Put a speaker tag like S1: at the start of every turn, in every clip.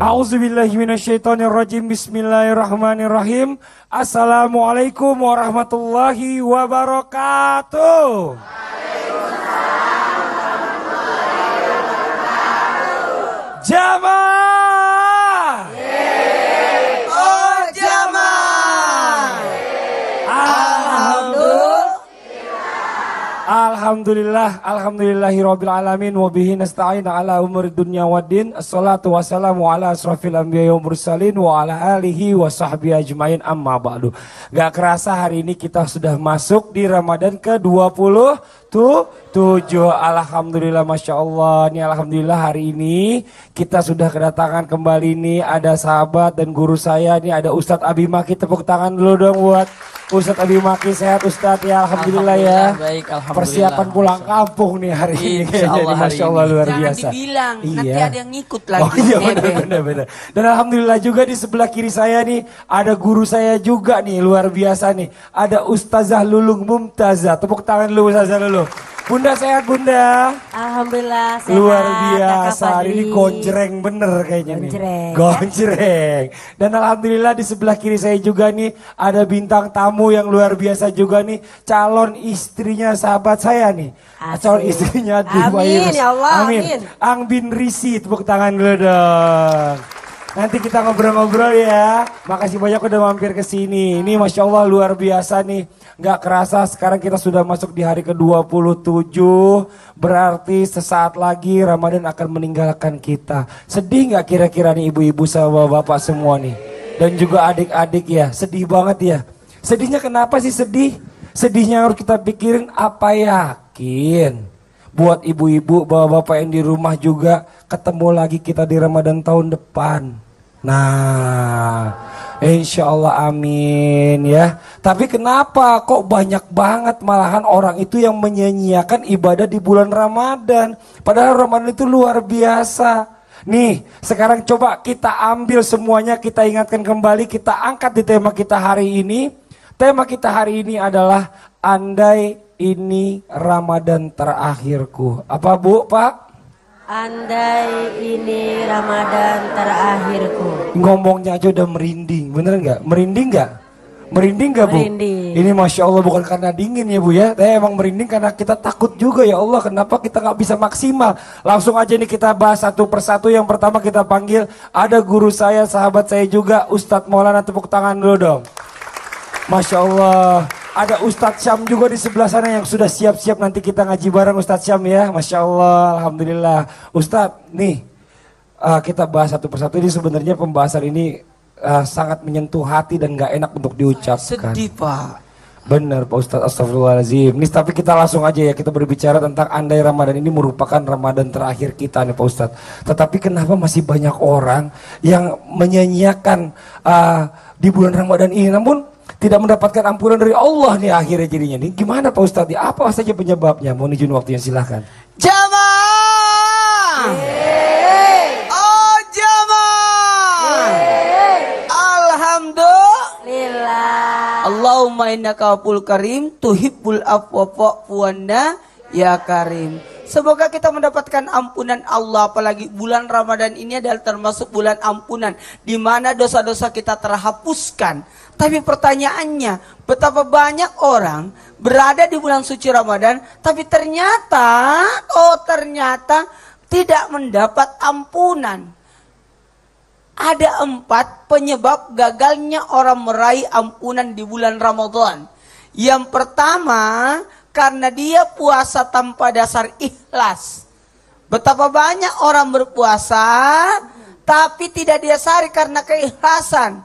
S1: A'udzubillahiminasyaitonirrajim. Bismillahirrahmanirrahim. Assalamualaikum warahmatullahi wabarakatuh. Jamaah. Oh jamaah. Alhamdulillahirabbil alamin wa bihi nasta'in ala umuri dunya waddin. Assalatu wassalamu ala asrofil anbiya'i wal mursalin wa ala alihi wa sahbihi ajmain, amma ba'du. Gak kerasa hari ini kita sudah masuk di Ramadan ke-27. Alhamdulillah, Masya Allah. Nih alhamdulillah hari ini kita sudah kedatangan kembali nih, ada sahabat dan guru saya nih, ada Ustadz Abi Maki. Tepuk tangan dulu dong buat Ustadz Abi Maki. Sehat Ustadz ya? Alhamdulillah ya.
S2: Baik, alhamdulillah.
S1: Persiapan pulang kampung nih hari ini kayaknya, Masya Allah luar biasa.
S2: Jangan dibilang, nanti ada yang ngikut lagi.
S1: Oh iya benar. Dan alhamdulillah juga di sebelah kiri saya nih ada guru saya juga nih, luar biasa nih. Ada Ustazah Lulung Mumtazah. Tepuk tangan dulu Ustazah Lulung. Bunda sehat Bunda?
S3: Alhamdulillah sehat.
S1: Luar biasa, hari ini gonjreng bener kayaknya nih. Gonjreng. Dan alhamdulillah di sebelah kiri saya juga nih ada bintang tamu yang luar biasa juga nih. Calon istrinya sahabat saya nih. Asik. Calon istrinya
S3: Amin ya Allah.
S1: Amin. Ang bin Risi, tepuk tangan dulu dong. Nanti kita ngobrol-ngobrol ya. Makasih banyak udah mampir ke sini. Ini Masya Allah luar biasa nih. Gak kerasa sekarang kita sudah masuk di hari ke-27. Berarti sesaat lagi Ramadan akan meninggalkan kita. Sedih gak kira-kira nih ibu-ibu sama bapak semua nih? Dan juga adik-adik ya. Sedih banget ya. Sedihnya kenapa sih sedih? Sedihnya harus kita pikirin, apa yakin buat ibu-ibu bapak-bapak yang di rumah juga ketemu lagi kita di Ramadan tahun depan. Nah, insya Allah amin ya. Tapi kenapa kok banyak banget malahan orang itu yang menyanyiakan ibadah di bulan Ramadan? Padahal Ramadan itu luar biasa. Nih, sekarang coba kita ambil semuanya, kita ingatkan kembali, kita angkat di tema kita hari ini. Tema kita hari ini adalah andai ini Ramadan terakhirku. Apa Bu, Pak?
S3: Andai ini Ramadan terakhirku.
S1: Ngomongnya aja udah merinding, bener nggak? Merinding nggak? Merinding nggak Bu?
S3: Merinding.
S1: Ini Masya Allah bukan karena dingin ya Bu ya. Emang merinding karena kita takut juga, ya Allah kenapa kita nggak bisa maksimal. Langsung aja nih kita bahas satu persatu. Yang pertama kita panggil ada guru saya, sahabat saya juga, Ustadz Maulana. Tepuk tangan dulu dong. Masya Allah. Ada Ustadz Syam juga di sebelah sana yang sudah siap-siap nanti kita ngaji bareng Ustadz Syam ya. Masya Allah, alhamdulillah. Ustadz nih kita bahas satu persatu. Ini sebenarnya pembahasan ini sangat menyentuh hati dan gak enak untuk diucapkan.
S2: Sedih Pak.
S1: Bener Pak Ustadz, astagfirullahaladzim. Nih tapi kita langsung aja ya, kita berbicara tentang andai Ramadan ini merupakan Ramadan terakhir kita nih Pak Ustadz. Tetapi kenapa masih banyak orang yang menyanyiakan di bulan Ramadan ini, namun tidak mendapatkan ampunan dari Allah nih akhirnya jadinya nih. Gimana Pak Ustadz? Apa saja penyebabnya? Mohon izin waktunya, silahkan.
S2: Jamaah. Oh jamaah. Alhamdulillah. Allahumma innaka afuwwul karim tuhibbul afwa fa'fu anna ya karim. Semoga kita mendapatkan ampunan Allah, apalagi bulan Ramadan ini adalah termasuk bulan ampunan di mana dosa-dosa kita terhapuskan. Tapi pertanyaannya, betapa banyak orang berada di bulan suci Ramadan tapi ternyata tidak mendapat ampunan. Ada 4 penyebab gagalnya orang meraih ampunan di bulan Ramadan. Yang pertama, karena dia puasa tanpa dasar ikhlas. Betapa banyak orang berpuasa tapi tidak didasari karena keikhlasan.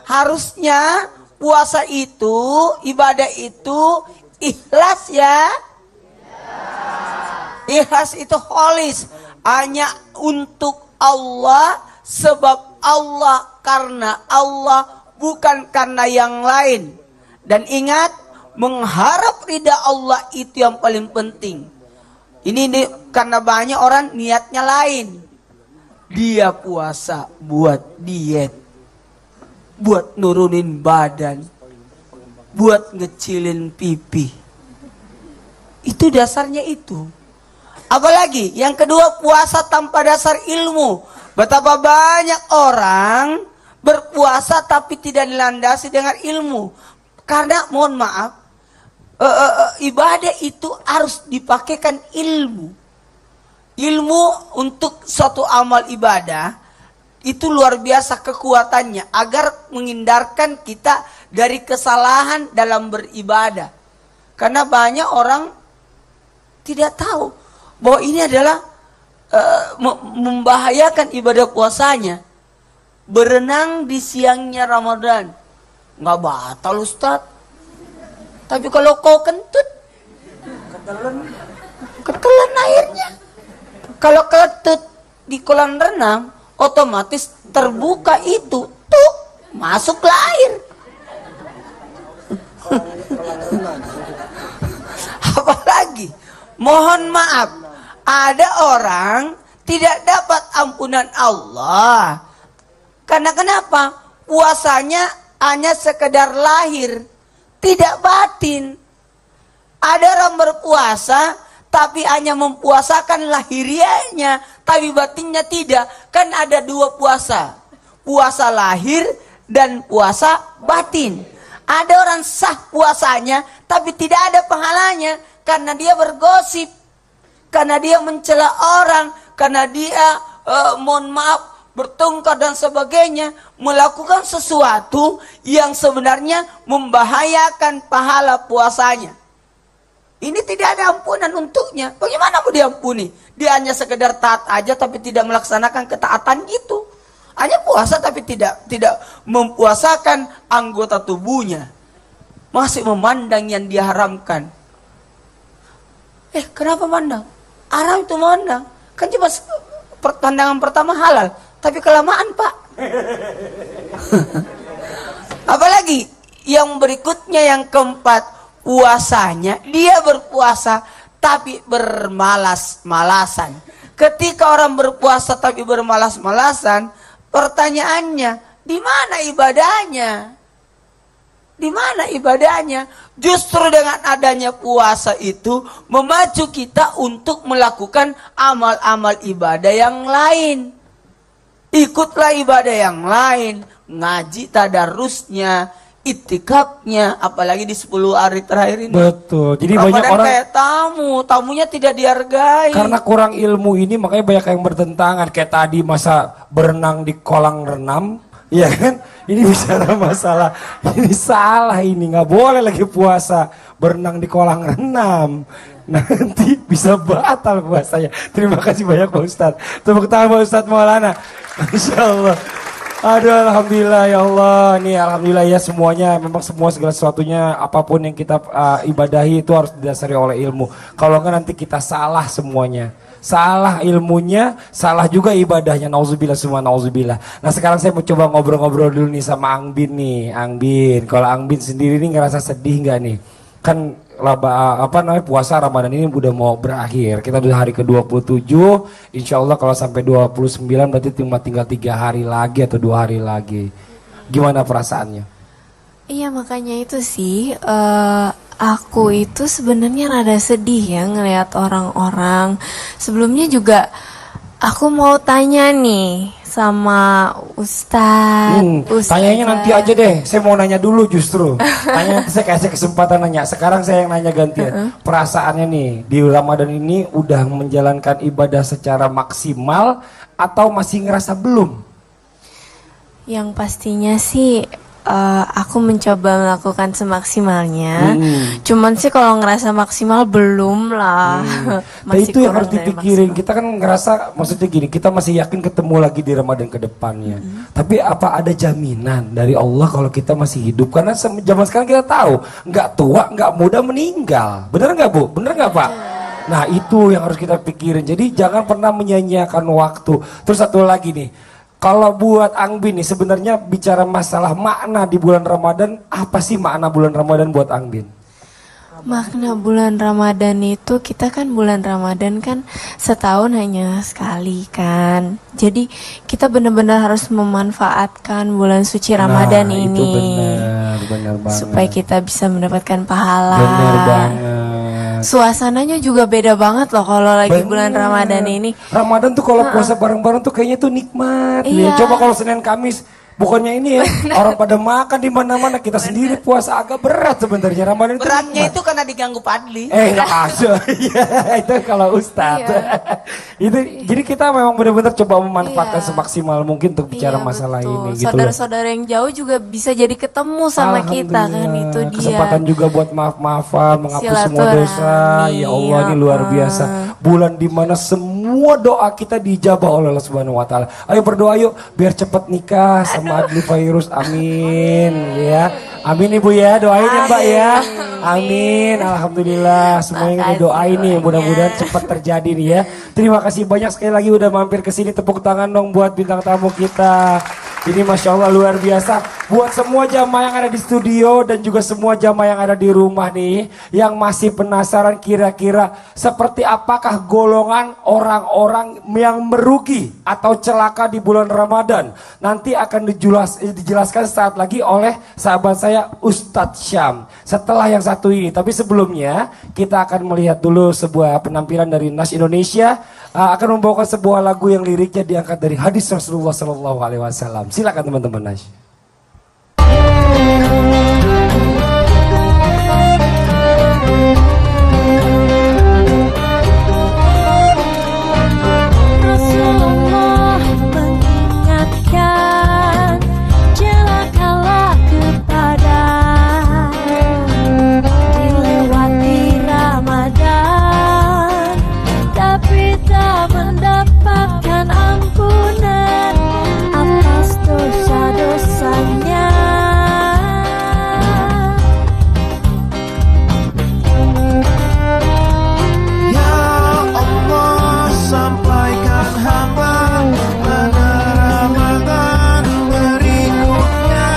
S2: Harusnya puasa itu, ibadah itu ikhlas ya. Ikhlas itu kholis, hanya untuk Allah, sebab Allah, karena Allah, bukan karena yang lain. Dan ingat, mengharap ridha Allah itu yang paling penting. Ini karena banyak orang niatnya lain. Dia puasa buat diet, buat nurunin badan, buat ngecilin pipi. Itu dasarnya itu. Apalagi yang kedua, puasa tanpa dasar ilmu. Betapa banyak orang berpuasa tapi tidak dilandasi dengan ilmu. Karena mohon maaf, ibadah itu harus dipakaikan ilmu. Ilmu untuk suatu amal ibadah itu luar biasa kekuatannya agar menghindarkan kita dari kesalahan dalam beribadah. Karena banyak orang tidak tahu bahwa ini adalah membahayakan ibadah puasanya. Berenang di siangnya Ramadan nggak batal Ustaz, tapi kalau kau kentut ketelan airnya. Kalau kentut di kolam renang otomatis terbuka itu tuh masuklah air. Apalagi mohon maaf, ada orang tidak dapat ampunan Allah karena kenapa? Puasanya hanya sekedar lahir, tidak batin. Ada orang berpuasa tapi hanya mempuasakan lahiriahnya, tapi batinnya tidak. Kan ada dua puasa, puasa lahir dan puasa batin. Ada orang sah puasanya tapi tidak ada pahalanya karena dia bergosip, karena dia mencela orang, karena dia mohon maaf bertengkar dan sebagainya, melakukan sesuatu yang sebenarnya membahayakan pahala puasanya. Ini tidak ada ampunan untuknya. Bagaimana mau diampuni? Dia hanya sekedar taat aja tapi tidak melaksanakan ketaatan itu. Hanya puasa tapi tidak mempuasakan anggota tubuhnya. Masih memandang yang diharamkan. Kenapa mandang? Haram itu mandang. Kan cuma pandangan pertama halal, tapi kelamaan Pak. Apalagi yang berikutnya, yang keempat, puasanya dia berpuasa tapi bermalas-malasan. Ketika orang berpuasa tapi bermalas-malasan, pertanyaannya, di mana ibadahnya? Di mana ibadahnya? Justru dengan adanya puasa itu memacu kita untuk melakukan amal-amal ibadah yang lain. Ikutlah ibadah yang lain, ngaji tadarusnya, itikafnya, apalagi di 10 hari terakhir ini.
S1: Betul. Jadi
S2: Ramadan
S1: banyak orang
S2: kayak tamunya tidak dihargai.
S1: karena kurang ilmu ini makanya banyak yang bertentangan. Kayak tadi masa berenang di kolam renang, iya kan? Ini bicara masalah, ini salah, ini nggak boleh lagi puasa berenang di kolam renang. Nanti bisa batal puasanya. Terima kasih banyak Pak Ustadz. Tepuk tangan Pak Ustadz Maulana. Masya Allah. Aduh, alhamdulillah ya Allah. Nih alhamdulillah ya, semuanya memang semua segala sesuatunya apapun yang kita ibadahi itu harus didasari oleh ilmu. Kalau enggak nanti kita salah semuanya. Salah ilmunya, salah juga ibadahnya. Nauzubillah semua nauzubillah. Nah, sekarang saya mau coba ngobrol-ngobrol dulu nih sama Angbin nih. Angbin, kalau Angbin sendiri nih ngerasa sedih nggak nih? Kan puasa Ramadan ini udah mau berakhir. Kita udah hari ke-27. Insya Allah kalau sampai 29 berarti tinggal 3 hari lagi atau 2 hari lagi. Gimana perasaannya?
S4: Iya, makanya itu sih aku itu sebenarnya rada sedih ya ngelihat orang-orang. Sebelumnya juga aku mau tanya nih sama Ustadz.
S1: Tanyanya nanti aja deh. Saya mau nanya dulu justru. Tanya saya kasih kesempatan nanya. Sekarang saya yang nanya gantian. Perasaannya nih di Ramadan ini udah menjalankan ibadah secara maksimal atau masih ngerasa belum?
S4: Yang pastinya sih aku mencoba melakukan semaksimalnya. Cuman sih kalau ngerasa maksimal belum lah.
S1: Nah itu yang harus dipikirin. Kita kan ngerasa, maksudnya gini, kita masih yakin ketemu lagi di Ramadan ke depannya. Tapi apa ada jaminan dari Allah kalau kita masih hidup? Karena zaman sekarang kita tahu, nggak tua, nggak muda meninggal. Bener nggak Bu? Bener nggak Pak? Nah itu yang harus kita pikirin. Jadi jangan pernah menyia-nyiakan waktu. Terus satu lagi nih. Kalau buat Angbin nih sebenarnya bicara masalah makna di bulan Ramadan, apa sih makna bulan Ramadan buat Angbin?
S4: Makna bulan Ramadan itu, kita kan bulan Ramadan kan setahun hanya sekali kan. Jadi kita benar-benar harus memanfaatkan bulan suci Ramadan ini.
S1: Itu benar banget.
S4: Supaya kita bisa mendapatkan pahala.
S1: Benar banget.
S4: Suasananya juga beda banget loh kalau lagi bulan Ramadan ini.
S1: Ramadan tuh kalau puasa bareng-bareng tuh kayaknya tuh nikmat.
S4: Iya.
S1: Coba kalau Senin Kamis, bukannya ini ya, orang pada makan di mana-mana, kita sendiri puasa agak berat sebenarnya. Ramadan itu
S2: Beratnya
S1: nikmat.
S2: itu karena diganggu Padli.
S1: Nggak masuk. Iya, itu kalau Ustadz. Itu jadi kita memang benar-benar coba memanfaatkan semaksimal mungkin untuk bicara masalah ini gitu loh.
S4: Saudara-saudara yang jauh juga bisa jadi ketemu sama kita kan, itu dia.
S1: Kesempatan juga buat maaf-maafan, menghapus semua
S4: Silaturahmi.
S1: dosa. Ya Allah, ini luar biasa. Bulan dimana semua doa kita dijabah oleh Allah Subhanahu Wa Taala. Ayo berdoa yuk, biar cepat nikah sama Adli Fairuz. Amin ya. Amin Ibu ya, doain ya Mbak ya. Amin. Alhamdulillah, semuanya kita doain nih, mudah-mudahan cepat terjadi nih ya. Terima kasih banyak sekali lagi udah mampir ke sini. Tepuk tangan dong buat bintang tamu kita. Ini Masya Allah luar biasa. Buat semua jamaah yang ada di studio dan juga semua jamaah yang ada di rumah nih, yang masih penasaran kira-kira seperti apakah golongan orang-orang yang merugi atau celaka di bulan Ramadan. Nanti akan dijelaskan saat lagi oleh sahabat saya Ustadz Syam. Setelah yang satu ini, tapi sebelumnya kita akan melihat dulu sebuah penampilan dari Nas Indonesia. Akan membawakan sebuah lagu yang liriknya diangkat dari hadis Rasulullah SAW. Silakan teman-teman Nas.
S5: Rasulullah mengingatkan, celakalah kepada dilewati Ramadan, tapi tak mendapatkan ampunan atas dosa-dosanya.
S6: Ya Allah, sampaikan hamba pada Ramadan berikutnya,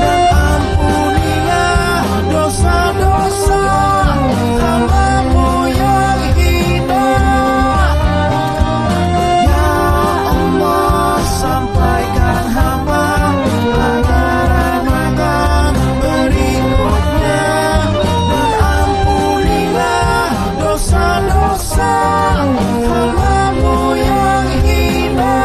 S6: dan ampunilah dosa-dosa hamba-Mu yang hina. Ya Allah, sampaikan hamba pada Ramadan berikutnya, dan ampunilah dosa-dosa hamba-Mu yang hina.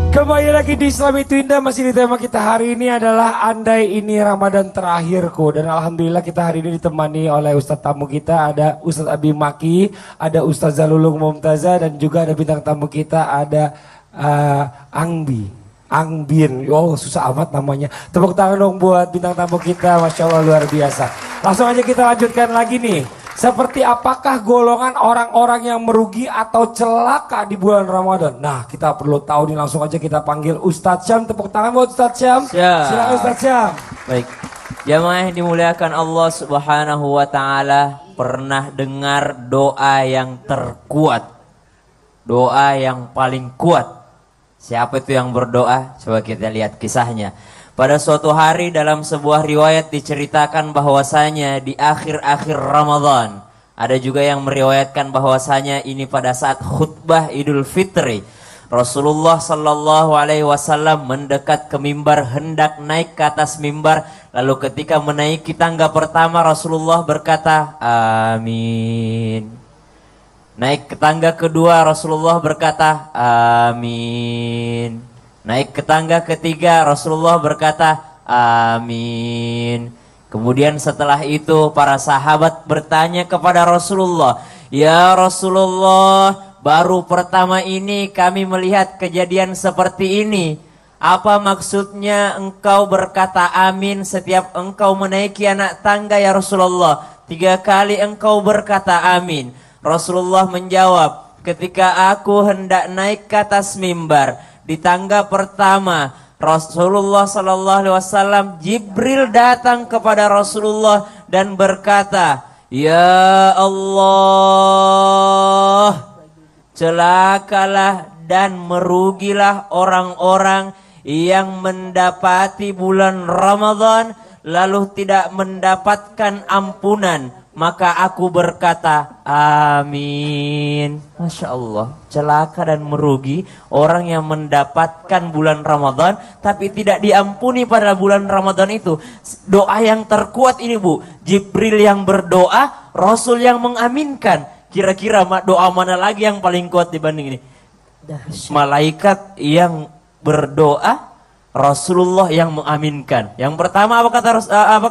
S1: Kembali lagi di Islam itu Indah, masih di tema kita hari ini adalah andai ini Ramadan terakhirku. Dan alhamdulillah kita hari ini ditemani oleh Ustadz tamu kita, ada Ustadz Abi Maki, ada Ustadz Zalulung Mumtaza, dan juga ada bintang tamu kita ada Angbin. Oh susah amat namanya. Tepuk tangan dong buat bintang tamu kita, Masya Allah luar biasa. Langsung aja kita lanjutkan lagi nih. Seperti apakah golongan orang-orang yang merugi atau celaka di bulan Ramadan? Nah, kita perlu tahu nih, langsung aja kita panggil Ustadz Syam. Tepuk tangan buat Ustadz Syam. Silakan Ustadz Syam.
S7: Baik. Jamaah yang dimuliakan Allah Subhanahu wa taala, pernah dengar doa yang terkuat? Doa yang paling kuat. Siapa itu yang berdoa? Coba kita lihat kisahnya. Pada suatu hari dalam sebuah riwayat diceritakan bahwasanya di akhir-akhir Ramadan, ada juga yang meriwayatkan bahwasanya ini pada saat khutbah Idul Fitri, Rasulullah Sallallahu Alaihi Wasallam mendekat ke mimbar, hendak naik ke atas mimbar. Lalu ketika menaiki tangga pertama, Rasulullah berkata, Amin. Naik ke tangga kedua, Rasulullah berkata, Amin. Naik ke tangga ketiga, Rasulullah berkata, Amin. Kemudian setelah itu para sahabat bertanya kepada Rasulullah, Ya Rasulullah, baru pertama ini kami melihat kejadian seperti ini. Apa maksudnya engkau berkata amin setiap engkau menaiki anak tangga ya Rasulullah? 3 kali engkau berkata amin. Rasulullah menjawab, ketika aku hendak naik ke atas mimbar, di tangga pertama, Rasulullah Sallallahu Alaihi Wasallam, Jibril datang kepada Rasulullah dan berkata, Ya Allah, celakalah dan merugilah orang-orang yang mendapati bulan Ramadan lalu tidak mendapatkan ampunan, maka aku berkata amin. Masya Allah, celaka dan merugi orang yang mendapatkan bulan Ramadan tapi tidak diampuni pada bulan Ramadan itu. Doa yang terkuat ini Bu, Jibril yang berdoa, Rasul yang mengaminkan. Kira-kira doa mana lagi yang paling kuat dibanding ini? Malaikat yang berdoa, Rasulullah yang mengaminkan. Yang pertama apa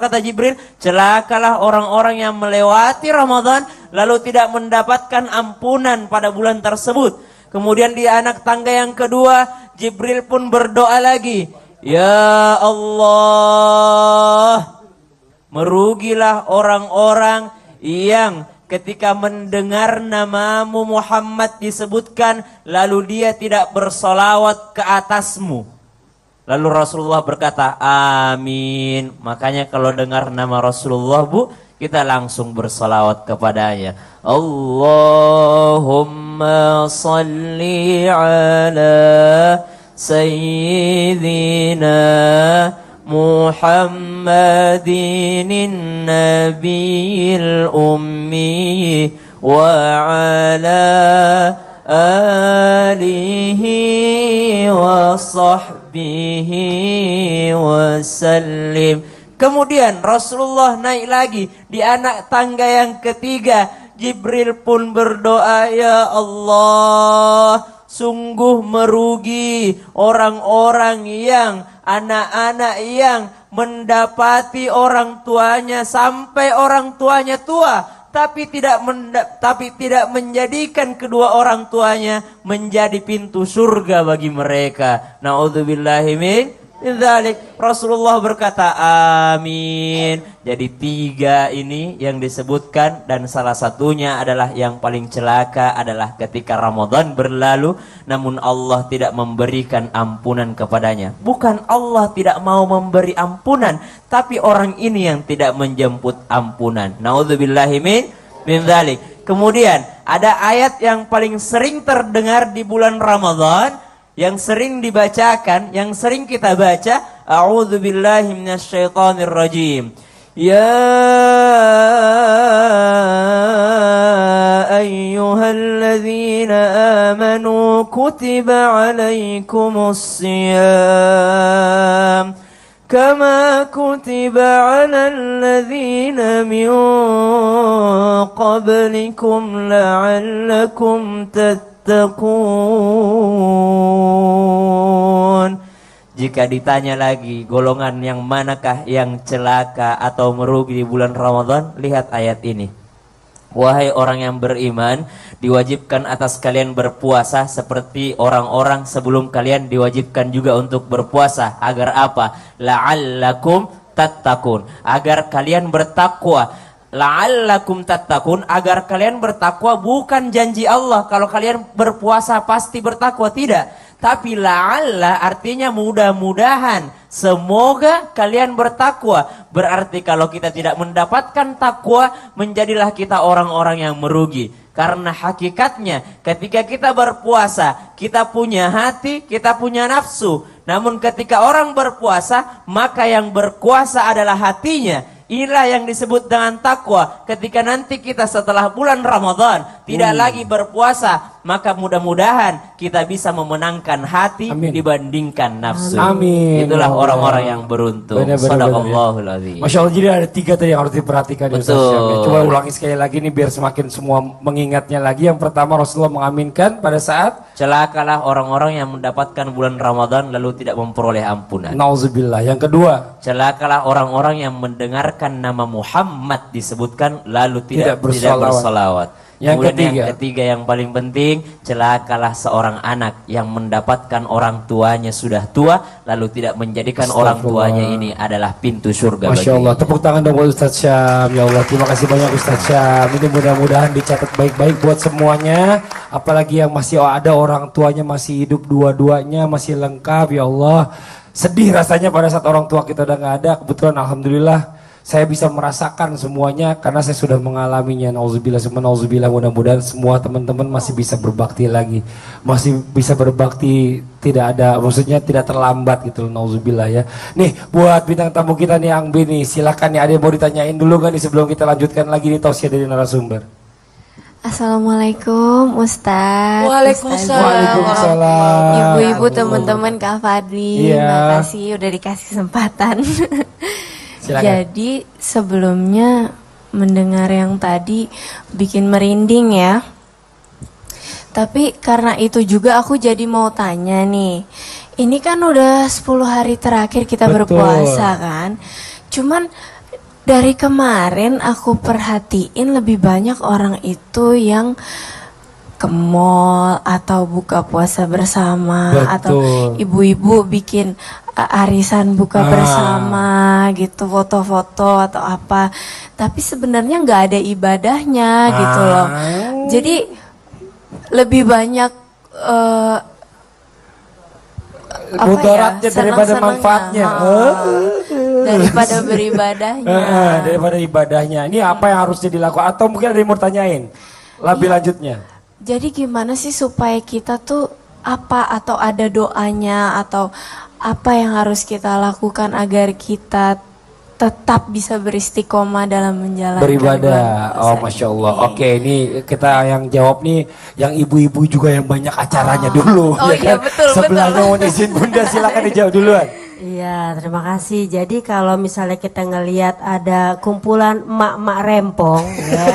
S7: kata Jibril? Celakalah orang-orang yang melewati Ramadan lalu tidak mendapatkan ampunan pada bulan tersebut. Kemudian di anak tangga yang kedua, Jibril pun berdoa lagi. Ya Allah, merugilah orang-orang yang ketika mendengar namamu Muhammad disebutkan lalu dia tidak bersolawat ke atasmu. Lalu Rasulullah berkata amin. Makanya kalau dengar nama Rasulullah Bu, kita langsung bersolawat kepadanya. Allahumma salli ala sayyidina Muhammadin nabiyil ummi wa ala alihi wa sahbihi wa sallim. Kemudian Rasulullah naik lagi di anak tangga yang ketiga. Jibril pun berdoa, ya Allah, sungguh merugi orang-orang yang anak-anak yang mendapati orang tuanya sampai orang tuanya tua tapi tidak menjadikan kedua orang tuanya menjadi pintu surga bagi mereka. Na'udzubillahi min dzalik. Rasulullah berkata amin. Jadi 3 ini yang disebutkan, dan salah satunya adalah yang paling celaka adalah ketika Ramadan berlalu namun Allah tidak memberikan ampunan kepadanya. Bukan Allah tidak mau memberi ampunan, tapi orang ini yang tidak menjemput ampunan. Na'udzubillahi min dzalik. Kemudian ada ayat yang paling sering terdengar di bulan Ramadan, yang sering dibacakan, yang sering kita baca, a'udzubillahi minasyaitonir rajim. Ya ayyuhalladzina amanu kutiba alaikumus siyam kama kutiba alal ladzina min qablikum la'allakum tattaqun. Jika ditanya lagi golongan yang manakah yang celaka atau merugi di bulan Ramadan, lihat ayat ini. Wahai orang yang beriman, diwajibkan atas kalian berpuasa seperti orang-orang sebelum kalian diwajibkan juga untuk berpuasa. Agar apa? La'allakum tattaqun. Agar kalian bertakwa. La'allakum tattaqun, agar kalian bertakwa. Bukan janji Allah kalau kalian berpuasa pasti bertakwa, tidak. Tapi la'alla artinya mudah-mudahan, semoga kalian bertakwa. Berarti kalau kita tidak mendapatkan takwa, menjadilah kita orang-orang yang merugi. Karena hakikatnya ketika kita berpuasa, kita punya hati, kita punya nafsu. Namun ketika orang berpuasa, maka yang berkuasa adalah hatinya. Inilah yang disebut dengan takwa. Ketika nanti kita setelah bulan Ramadan tidak lagi berpuasa, maka mudah-mudahan kita bisa memenangkan hati dibandingkan nafsu.
S1: Amin.
S7: Itulah orang-orang yang beruntung. Shadaqallahul azim.
S1: Masya Allah, jadi ada 3 tadi yang harus diperhatikan.
S7: Betul.
S1: Coba ulangi sekali lagi nih biar semakin semua mengingatnya lagi. Yang pertama, Rasulullah mengaminkan pada saat
S7: celakalah orang-orang yang mendapatkan bulan Ramadan lalu tidak memperoleh ampunan.
S1: Nauzubillah. Yang kedua,
S7: celakalah orang-orang yang mendengarkan nama Muhammad disebutkan lalu tidak bersolawat.
S1: Yang
S7: ketiga yang paling penting, celakalah seorang anak yang mendapatkan orang tuanya sudah tua lalu tidak menjadikan orang tuanya ini adalah pintu surga.
S1: Masya Allah, tepuk tangan dong buat Ustaz Syam. Ya Allah, terima kasih banyak Ustaz Syam. Ini mudah-mudahan dicatat baik-baik buat semuanya. Apalagi yang masih ada orang tuanya masih hidup, dua-duanya masih lengkap. Ya Allah, sedih rasanya pada saat orang tua kita udah gak ada. Kebetulan alhamdulillah saya bisa merasakan semuanya karena saya sudah mengalaminya. Nauzubillah, nauzubillah, mudah-mudahan semua teman-teman masih bisa berbakti lagi. Masih bisa berbakti, tidak ada, maksudnya tidak terlambat gitu. Nauzubillah ya. Nih buat bintang tamu kita nih Ang Bin nih, silakan nih, ada yang mau ditanyain dulu kan nih sebelum kita lanjutkan lagi nih tausiah dari narasumber.
S4: Assalamualaikum Ustaz.
S1: Waalaikumsalam.
S4: Ibu-ibu, teman-teman, Kak Fadli,
S1: Iya.
S4: makasih udah dikasih kesempatan.
S1: Silakan.
S4: Jadi sebelumnya mendengar yang tadi bikin merinding ya. Tapi karena itu juga aku jadi mau tanya nih. Ini kan udah 10 hari terakhir kita
S1: Betul.
S4: berpuasa kan. Cuman dari kemarin aku perhatiin lebih banyak orang itu yang ke mall atau buka puasa bersama.
S1: Betul.
S4: Atau ibu-ibu bikin arisan buka bersama gitu, foto-foto atau apa. Tapi sebenarnya nggak ada ibadahnya gitu loh. Jadi lebih banyak
S1: mudaratnya daripada manfaatnya.
S4: Daripada beribadahnya.
S1: Daripada ibadahnya. Ini apa yang harusnya dilakukan? Atau mungkin ada yang mau tanyain lebih lanjutnya.
S4: Jadi gimana sih supaya kita tuh apa, atau ada doanya, atau apa yang harus kita lakukan agar kita tetap bisa beristiqomah dalam menjalankan
S1: Beribadah.
S4: bulan puasa
S1: Oh Masya Allah.
S4: ini?
S1: Oke, ini kita yang jawab nih, yang ibu-ibu juga yang banyak acaranya dulu.
S4: Oh iya, betul,
S1: Sebelahnya mau izin Bunda, silakan dijawab duluan.
S3: Iya, terima kasih. Jadi kalau misalnya kita ngelihat ada kumpulan emak-emak rempong ya,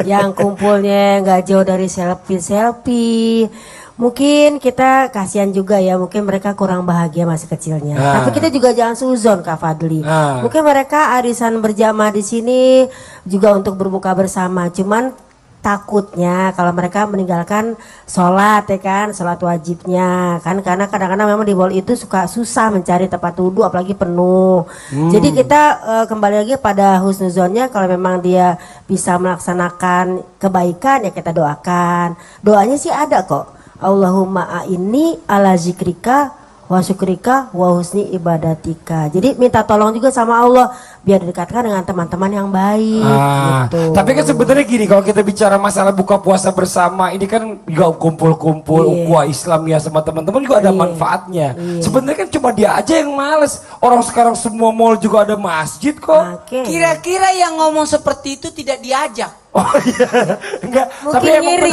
S3: yang kumpulnya nggak jauh dari selfie, mungkin kita kasihan juga ya, mungkin mereka kurang bahagia masih kecilnya. Tapi kita juga jangan suzon Kak Fadli. Mungkin mereka arisan berjamaah di sini juga untuk berbuka bersama. Cuman takutnya kalau mereka meninggalkan sholat ya kan, sholat wajibnya kan, karena kadang-kadang memang di mall itu suka susah mencari tempat wudhu apalagi penuh. Jadi kita kembali lagi pada husnuzonnya, kalau memang dia bisa melaksanakan kebaikan ya kita doakan. Doanya sih ada kok. Allahumma a'inni ala zikrika wa syukrika wa husni ibadatika. Jadi minta tolong juga sama Allah biar didekatkan dengan teman-teman yang baik gitu.
S1: Tapi kan sebenarnya gini, kalau kita bicara masalah buka puasa bersama, ini kan juga kumpul-kumpul ukhuwah Islam ya sama teman-teman juga ada manfaatnya. Sebenarnya kan cuma dia aja yang males. Orang sekarang semua mall juga ada masjid kok.
S2: Kira-kira yang ngomong seperti itu tidak diajak.
S1: Oh iya, enggak.
S3: Mungkin ngiri.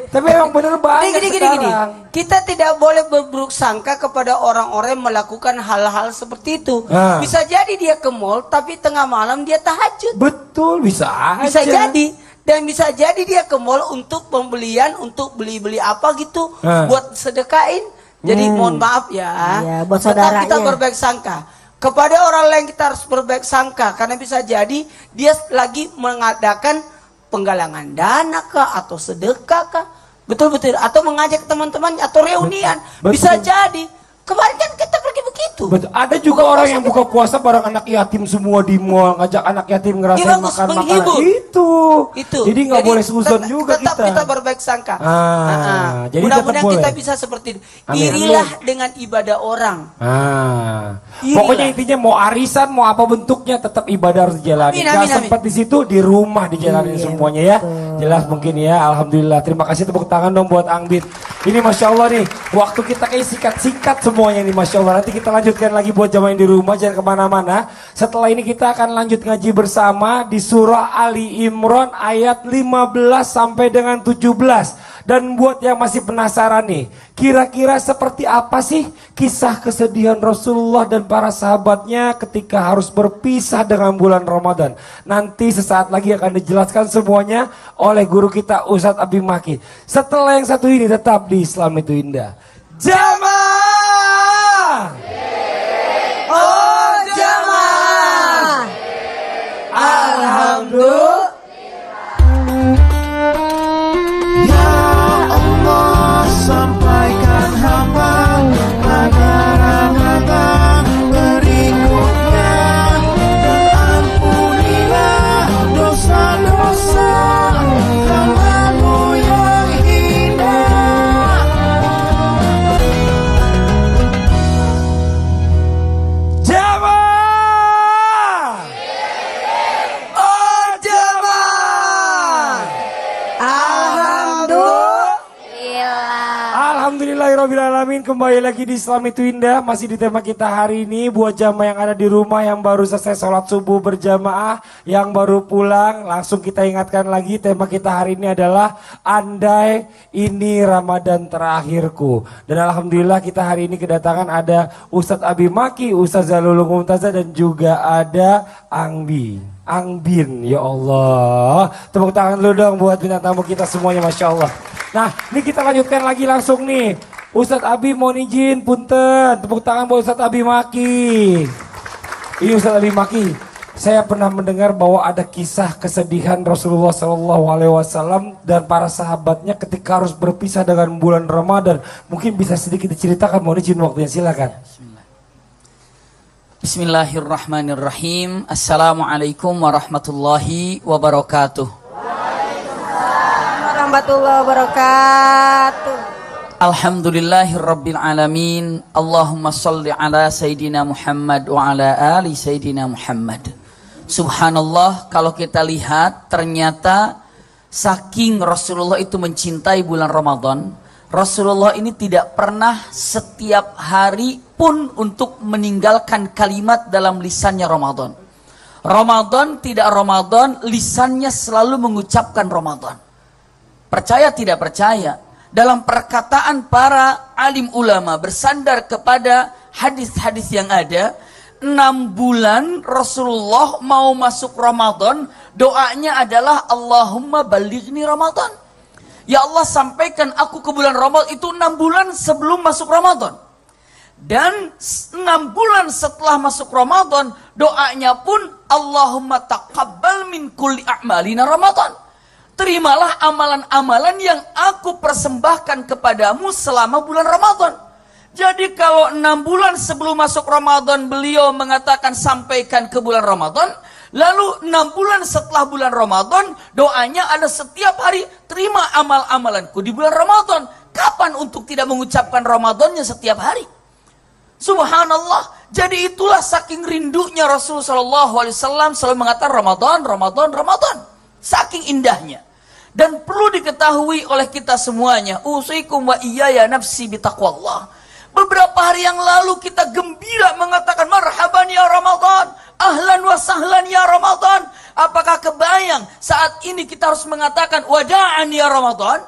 S1: Tapi emang bener banget
S2: Gini.
S1: sekarang.
S2: Kita tidak boleh berburuk sangka kepada orang-orang yang melakukan hal-hal seperti itu. Bisa jadi dia ke mall tapi tengah malam dia tahajud.
S1: Betul, bisa aja.
S2: Bisa jadi. Dan bisa jadi dia ke mall untuk pembelian, untuk beli-beli apa gitu, buat sedekain. Jadi mohon maaf ya.
S3: Iya, buat
S2: tetap
S3: saudaranya.
S2: kita berbaik sangka. Kepada orang lain kita harus berbaik sangka, karena bisa jadi dia lagi mengadakan penggalangan dana kah atau sedekah kah, betul-betul, atau mengajak teman-teman atau reunian.
S1: Betul.
S2: Bisa jadi kemarin kan kita pergi begitu.
S1: Betul. Ada juga orang yang buka puasa bareng anak yatim semua di mall, ngajak anak yatim ngerasain
S2: Iya, bagus,
S1: makan makanan
S2: menghibur.
S1: itu. Jadi nggak boleh suzon juga
S2: tetap
S1: kita.
S2: kita berbaik sangka.
S1: Jadi
S2: Mudah-mudahan
S1: tetap
S2: kita
S1: boleh.
S2: bisa seperti itu.
S1: Amin.
S2: Irilah dengan ibadah orang. Irilah.
S1: Pokoknya intinya mau arisan mau apa bentuknya tetap ibadah harus dijalani.
S2: Amin,
S1: Gak
S2: amin,
S1: sempat di situ di rumah dijalanin semuanya ya. Jelas mungkin ya. Alhamdulillah. Terima kasih, tepuk tangan dong buat Angbit. Ini Masya Allah nih, waktu kita kayak sikat-sikat semuanya nih Masya Allah. Nanti kita lanjutkan lagi buat jamaah yang di rumah, jangan kemana-mana. Setelah ini kita akan lanjut ngaji bersama di surah Ali Imran ayat 15 sampai dengan 17. Dan buat yang masih penasaran nih, kira-kira seperti apa sih kisah kesedihan Rasulullah dan para sahabatnya ketika harus berpisah dengan bulan Ramadan? Nanti sesaat lagi akan dijelaskan semuanya oleh guru kita Ustadz Abi Maki. Setelah yang satu ini tetap di Islam itu Indah. Jamaah!
S2: Oh jamaah. Alhamdulillah.
S6: Ya Allah, sampaikan hamba pada Ramadan berikutnya, dan ampunilah dosa-dosa hamba-Mu yang hina.
S1: kembali lagi di Islam itu Indah. Masih di tema kita hari ini. Buat jamaah yang ada di rumah, yang baru selesai sholat subuh berjamaah, yang baru pulang, langsung kita ingatkan lagi. Tema kita hari ini adalah andai ini Ramadan terakhirku. Dan alhamdulillah kita hari ini kedatangan ada Ustadz Abi Maki, Ustadz Zalulung Mumtazah, dan juga ada Angbin, ya Allah. Tepuk tangan dulu dong buat bintang tamu kita semuanya, Masya Allah. Nah, ini kita lanjutkan lagi langsung nih. Ustadz Abi mohon izin, punten. Tepuk tangan buat Ustadz Abi Maki. Ini Ustadz Abi Maki. Saya pernah mendengar bahwa ada kisah kesedihan Rasulullah SAW dan para sahabatnya ketika harus berpisah dengan bulan Ramadan. Mungkin bisa sedikit diceritakan, mohon izin waktunya, silakan.
S8: Bismillahirrahmanirrahim. Assalamualaikum warahmatullahi wabarakatuh.
S3: Warahmatullahi wabarakatuh.
S8: Alhamdulillahirabbil alamin. Allahumma shalli ala sayidina Muhammad wa ala ali sayidina Muhammad. Subhanallah, kalau kita lihat ternyata saking Rasulullah itu mencintai bulan Ramadan, Rasulullah ini tidak pernah setiap hari pun untuk meninggalkan kalimat dalam lisannya Ramadan. Ramadan tidak Ramadan, lisannya selalu mengucapkan Ramadan. Percaya tidak percaya, dalam perkataan para alim ulama bersandar kepada hadis-hadis yang ada, 6 bulan Rasulullah mau masuk Ramadan, doanya adalah Allahumma balighni Ramadan. Ya Allah, sampaikan aku ke bulan Ramadan. Itu 6 bulan sebelum masuk Ramadan. Dan 6 bulan setelah masuk Ramadan, doanya pun Allahumma taqabbal min kulli a'malina Ramadan. Terimalah amalan-amalan yang aku persembahkan kepadamu selama bulan Ramadan. Jadi kalau 6 bulan sebelum masuk Ramadan beliau mengatakan sampaikan ke bulan Ramadan, lalu 6 bulan setelah bulan Ramadan doanya ada setiap hari, terima amal-amalanku di bulan Ramadan. Kapan untuk tidak mengucapkan Ramadannya setiap hari? Subhanallah. Jadi itulah saking rindunya Rasulullah SAW selalu mengatakan Ramadan, Ramadan, Ramadan. Saking indahnya. Dan perlu diketahui oleh kita semuanya, usikum wa iyaya nafsi bitaqwallah. Beberapa hari yang lalu kita gembira mengatakan marhaban ya Ramadan, ahlan wa sahlan ya Ramadan. Apakah kebayang saat ini kita harus mengatakan wada'an ya Ramadan?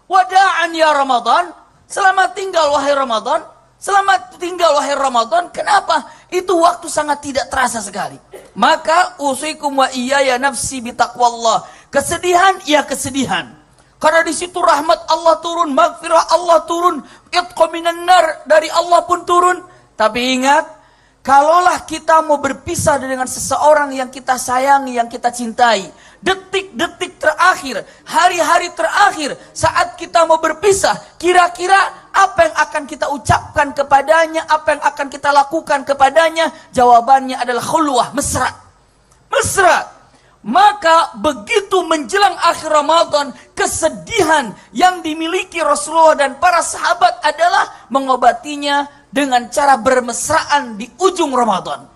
S8: Wada'an ya Ramadan. Selamat tinggal wahai Ramadan. Selamat tinggal wahai Ramadan. Kenapa? Itu waktu sangat tidak terasa sekali. Maka usikum wa iyaya nafsi bitaqwallah. Kesedihan, ya kesedihan. Karena di situ rahmat Allah turun, maghfirah Allah turun, itqa minan nar dari Allah pun turun. Tapi ingat, kalaulah kita mau berpisah dengan seseorang yang kita sayangi, yang kita cintai, detik-detik terakhir, hari-hari terakhir, saat kita mau berpisah, kira-kira apa yang akan kita ucapkan kepadanya, apa yang akan kita lakukan kepadanya? Jawabannya adalah khulwah, mesra. Mesra. Maka begitu menjelang akhir Ramadan, kesedihan yang dimiliki Rasulullah dan para sahabat adalah mengobatinya dengan cara bermesraan di ujung Ramadan.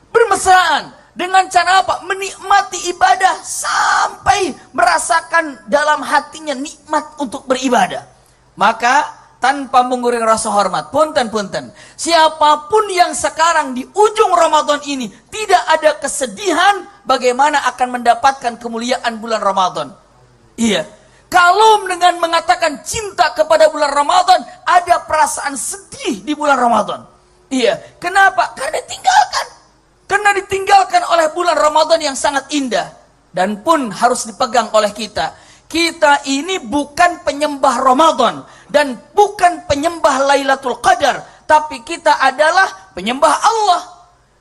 S8: Bermesraan dengan cara apa? Menikmati ibadah sampai merasakan dalam hatinya nikmat untuk beribadah. Maka tanpa mengurangi rasa hormat, punten-punten, siapapun yang sekarang di ujung Ramadan ini tidak ada kesedihan, bagaimana akan mendapatkan kemuliaan bulan Ramadan? Iya, kalau dengan mengatakan cinta kepada bulan Ramadan, ada perasaan sedih di bulan Ramadan. Iya, kenapa? Karena ditinggalkan. Karena ditinggalkan oleh bulan Ramadan yang sangat indah. Dan pun harus dipegang oleh kita. Kita ini bukan penyembah Ramadan dan bukan penyembah Lailatul Qadar, tapi kita adalah penyembah Allah.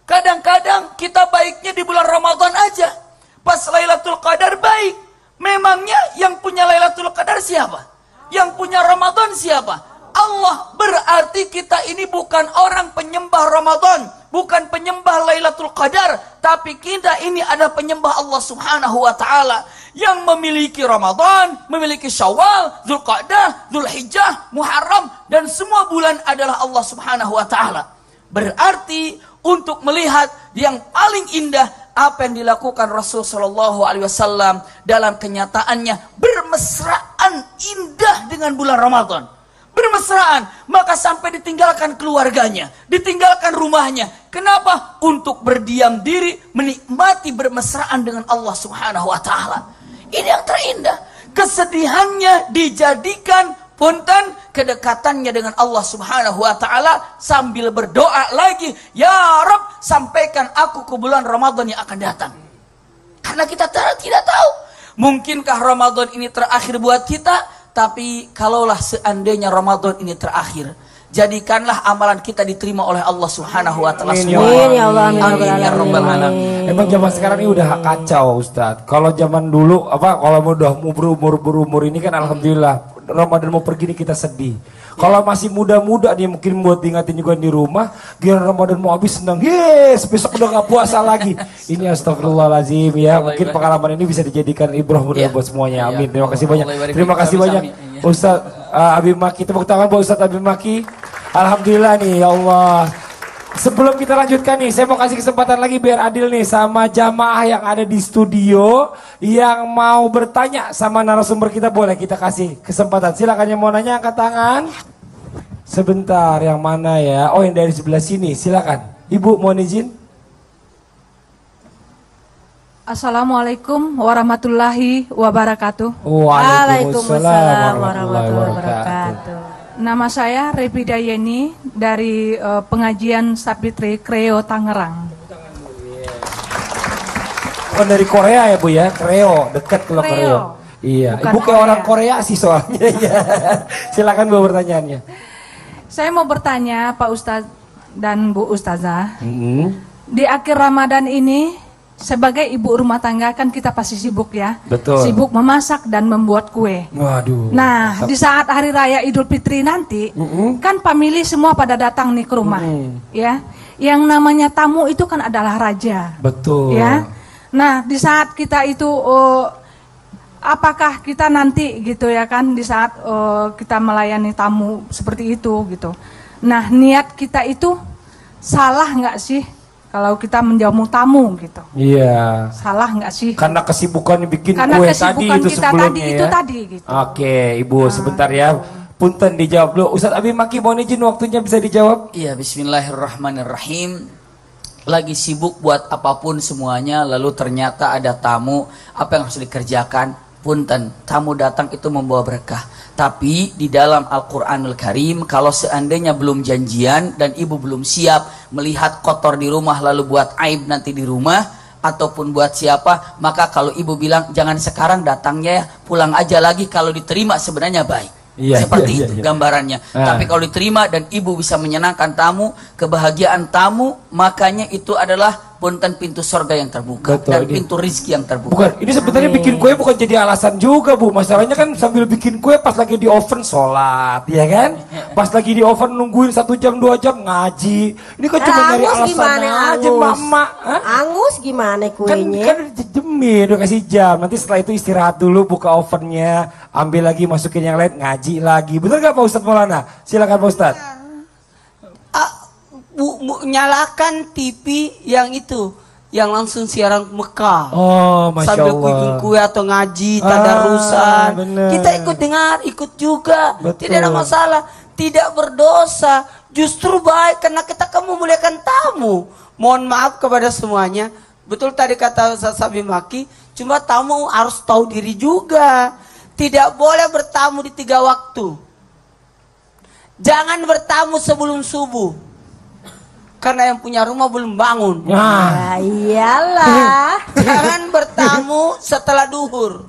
S8: Kadang-kadang kita baiknya di bulan Ramadan aja. Pas Lailatul Qadar baik. Memangnya yang punya Lailatul Qadar siapa? Yang punya Ramadan siapa? Allah. Berarti kita ini bukan orang penyembah Ramadan, bukan penyembah Lailatul Qadar, tapi kita ini ada penyembah Allah Subhanahu wa taala yang memiliki Ramadan, memiliki Syawal, Dzulqa'dah, Dzulhijjah, Muharram, dan semua bulan adalah Allah Subhanahu wa taala. Berarti untuk melihat yang paling indah apa yang dilakukan Rasul sallallahu alaihi wasallam dalam kenyataannya bermesraan indah dengan bulan Ramadan. bermesraan, maka sampai ditinggalkan keluarganya, ditinggalkan rumahnya. Kenapa? Untuk berdiam diri, menikmati bermesraan dengan Allah Subhanahu wa taala. Ini yang terindah. Kesedihannya dijadikan punten kedekatannya dengan Allah Subhanahu wa taala sambil berdoa lagi, ya Rabb, sampaikan aku ke bulan Ramadan yang akan datang. Karena kita tidak tahu, mungkinkah Ramadan ini terakhir buat kita. Tapi kalaulah seandainya Ramadan ini terakhir, jadikanlah amalan kita diterima oleh Allah Subhanahu wa taala.
S3: Amin ya Allah,
S8: amin ya rabbal alamin.
S1: Emang zaman sekarang ini udah kacau, Ustadz. Kalau zaman dulu kalau udah berumur ini kan alhamdulillah Ramadan mau pergi nih kita sedih. Kalau masih muda-muda nih mungkin buat diingatin juga di rumah, giliran Ramadan mau habis senang, yes, besok udah gak puasa lagi. Ini astagfirullahaladzim ya. Mungkin pengalaman ini bisa dijadikan ibrah buat semuanya. Amin. Terima kasih banyak. Terima kasih banyak Ustadz Habib Maki. Tepuk tangan buat Ustadz Habib Maki. Alhamdulillah nih ya Allah. Sebelum kita lanjutkan nih, saya mau kasih kesempatan lagi biar adil nih sama jamaah yang ada di studio yang mau bertanya sama narasumber kita, boleh kita kasih kesempatan. Silakan yang mau nanya angkat tangan. Sebentar, yang mana ya? Oh, yang dari sebelah sini, silakan. Ibu mohon izin.
S9: Assalamualaikum warahmatullahi wabarakatuh.
S1: Waalaikumsalam warahmatullahi wabarakatuh.
S9: Nama saya Repida Yeni dari pengajian Sapitri Kreo Tangerang.
S1: Oh, dari Korea ya Bu ya, Kreo, dekat kalau Kreo. Iya,
S9: Bukan
S1: Ibu kayak
S9: Korea.
S1: orang Korea sih soalnya. Ya. Silakan Bu pertanyaannya.
S9: Saya mau bertanya Pak Ustadz dan Bu Ustazah.
S1: Mm-hmm.
S9: Di akhir Ramadan ini, sebagai ibu rumah tangga kan kita pasti sibuk ya.
S1: Betul.
S9: Sibuk memasak dan membuat kue.
S1: Waduh.
S9: Nah, di saat hari raya Idul Fitri nanti, kan famili semua pada datang nih ke rumah, ya. Yang namanya tamu itu kan adalah raja.
S1: Betul.
S9: Ya. Nah, di saat kita itu apakah kita nanti gitu ya kan di saat kita melayani tamu seperti itu gitu. Nah, niat kita itu salah nggak sih? Kalau kita menjamu tamu gitu.
S1: Iya.
S9: Salah nggak sih?
S1: Karena kesibukan bikin
S9: Karena
S1: kue
S9: kesibukan
S1: tadi itu
S9: kita
S1: sebelumnya
S9: tadi
S1: ya.
S9: itu tadi gitu.
S1: Oke, Ibu sebentar ya. Punten dijawab dulu. Ustadz Habib Maki mohon izin waktunya bisa dijawab.
S8: Iya, bismillahirrahmanirrahim. Lagi sibuk buat apapun semuanya, lalu ternyata ada tamu, apa yang harus dikerjakan? Punten, tamu datang itu membawa berkah. Tapi di dalam Al-Quranul Karim, kalau seandainya belum janjian dan ibu belum siap melihat kotor di rumah lalu buat aib nanti di rumah, ataupun buat siapa, maka kalau ibu bilang jangan sekarang datangnya ya, pulang aja lagi, kalau diterima sebenarnya baik.
S1: Iya,
S8: Seperti
S1: iya,
S8: itu
S1: iya.
S8: gambarannya.
S1: Ah.
S8: Tapi kalau diterima dan ibu bisa menyenangkan tamu, kebahagiaan tamu, makanya itu adalah punten pintu sorga yang terbuka.
S1: Betul,
S8: dan
S1: ini.
S8: pintu rizki yang terbuka.
S1: Bukan, ini sebenarnya bikin kue bukan jadi alasan juga Bu. Masalahnya kan sambil bikin kue pas lagi di oven sholat, ya kan? Pas lagi di oven nungguin 1 jam 2 jam ngaji. Ini kan cuma nyari
S3: Angus
S1: alasan
S3: gimana
S1: aja
S3: angus?
S1: mama. Hah?
S3: Angus gimana
S1: Kan
S3: kuenya?
S1: dijejemin, udah kasih jam. Nanti setelah itu istirahat dulu, buka ovennya, ambil lagi, masukin yang lain, ngaji lagi. Betul gak Pak Ustadz Maulana? Silakan Pak Ustadz.
S2: Nyalakan TV yang itu, yang langsung siaran Mekah.
S1: Oh, Masya
S2: Sambil
S1: Allah.
S2: bikin kue atau ngaji, tadarusan.
S1: bener.
S2: Kita ikut dengar, ikut juga.
S1: Betul.
S2: Tidak ada masalah. Tidak berdosa. Justru baik karena kita kan memuliakan tamu. Mohon maaf kepada semuanya. Betul tadi kata Ustaz Habib Maki, cuma tamu harus tahu diri juga. Tidak boleh bertamu di 3 waktu. Jangan bertamu sebelum subuh. Karena yang punya rumah belum bangun.
S1: Nah,
S3: Ya iyalah.
S2: Jangan bertamu setelah duhur.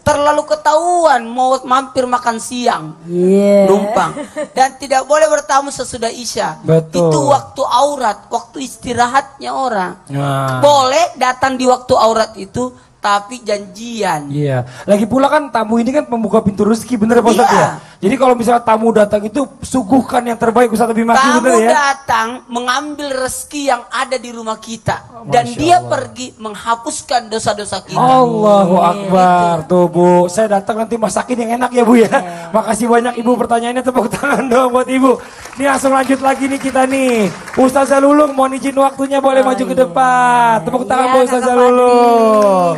S2: Terlalu ketahuan mau mampir makan siang.
S3: Iya.
S2: Numpang. Dan tidak boleh bertamu sesudah isya.
S1: Betul.
S2: Itu waktu aurat, waktu istirahatnya orang.
S1: nah.
S2: Boleh datang di waktu aurat itu, tapi janjian.
S1: Iya, lagi pula kan tamu ini kan pembuka pintu rezeki, bener Pak Ustadz
S2: Iya.
S1: ya? Jadi kalau misalnya tamu datang itu suguhkan yang terbaik Ustadz Habib Maki,
S2: Tamu
S1: bener ya?
S2: datang mengambil rezeki yang ada di rumah kita. Dan
S1: Masya
S2: dia
S1: Allah.
S2: pergi menghapuskan dosa-dosa kita.
S1: Allahu Akbar, tuh Bu, saya datang nanti masakin yang enak ya Bu ya. Makasih banyak Ibu, pertanyaannya tepuk tangan dong buat Ibu. Nih langsung lanjut lagi nih kita nih. Ustazah Lulung mohon izin waktunya boleh maju ke depan. Tepuk tangan
S3: Iya,
S1: buat Ustazah
S3: Kakak Fadli.
S1: Lulung.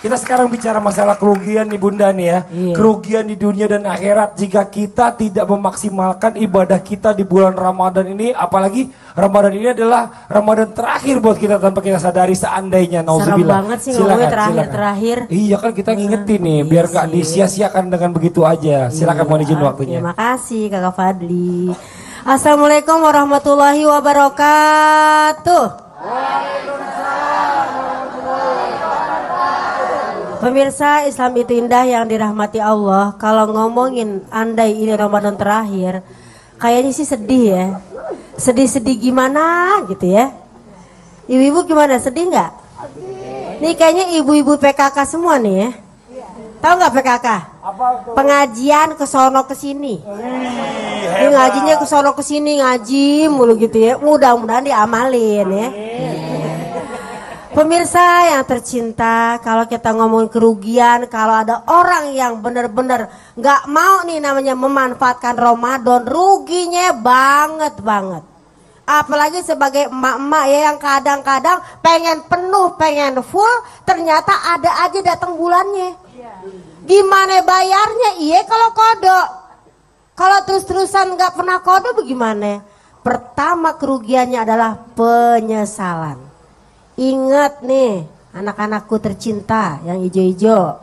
S1: Kita sekarang bicara masalah kerugian nih Bunda nih ya. Kerugian di dunia dan akhirat jika kita tidak memaksimalkan ibadah kita di bulan Ramadan ini. Apalagi Ramadan ini adalah Ramadan terakhir buat kita tanpa kita sadari seandainya.
S3: Serem banget sih ngomongnya terakhir-terakhir.
S1: Iya kan kita ngingetin nih biar gak disia-siakan dengan begitu aja. Silakan mohon izin waktunya.
S3: Terima kasih Kakak Fadli. Assalamualaikum warahmatullahi wabarakatuh. Pemirsa, Islam itu indah yang dirahmati Allah. Kalau ngomongin andai ini Ramadan terakhir, kayaknya sih sedih ya. Sedih-sedih gimana gitu ya. Ibu-ibu gimana, sedih nggak? Nih kayaknya ibu-ibu PKK semua nih ya. Tahu nggak PKK? Pengajian ke sono ke sini. Ini ngajinya ke sono ke sini, ngaji mulu gitu ya. Mudah-mudahan diamalin ya. Pemirsa yang tercinta, kalau kita ngomong kerugian, kalau ada orang yang benar-benar nggak mau nih namanya memanfaatkan Ramadan, ruginya banget. Apalagi sebagai emak-emak ya yang kadang-kadang pengen penuh, pengen full, ternyata ada aja datang bulannya. Gimana bayarnya? Iya kalau kodok. Kalau terus-terusan nggak pernah kodok bagaimana? Pertama kerugiannya adalah penyesalan. Ingat nih anak-anakku tercinta yang ijo-ijo.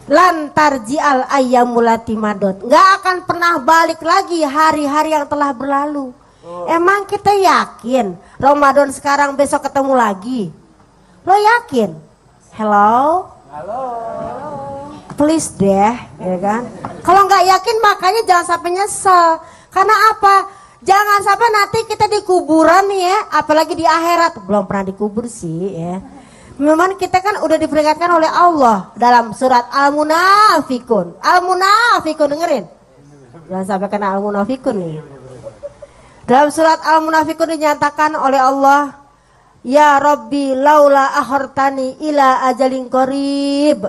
S3: Lantar jial ayyamulati madot. Gak akan pernah balik lagi hari-hari yang telah berlalu. Emang kita yakin Ramadan sekarang besok ketemu lagi? Lo yakin? Hello? Please deh, ya kan? Kalau nggak yakin makanya jangan sampai nyesel. Karena apa? Jangan sampai nanti kita di kuburan nih ya, apalagi di akhirat. Belum pernah dikubur sih ya. Memang kita kan udah diperingatkan oleh Allah dalam surat Al-Munafikun. Al-Munafikun, dengerin. Jangan sampai kena Al-Munafikun nih. Dalam surat Al-Munafikun dinyatakan oleh Allah, ya Rabbi laula akhartani ila ajalin qarib.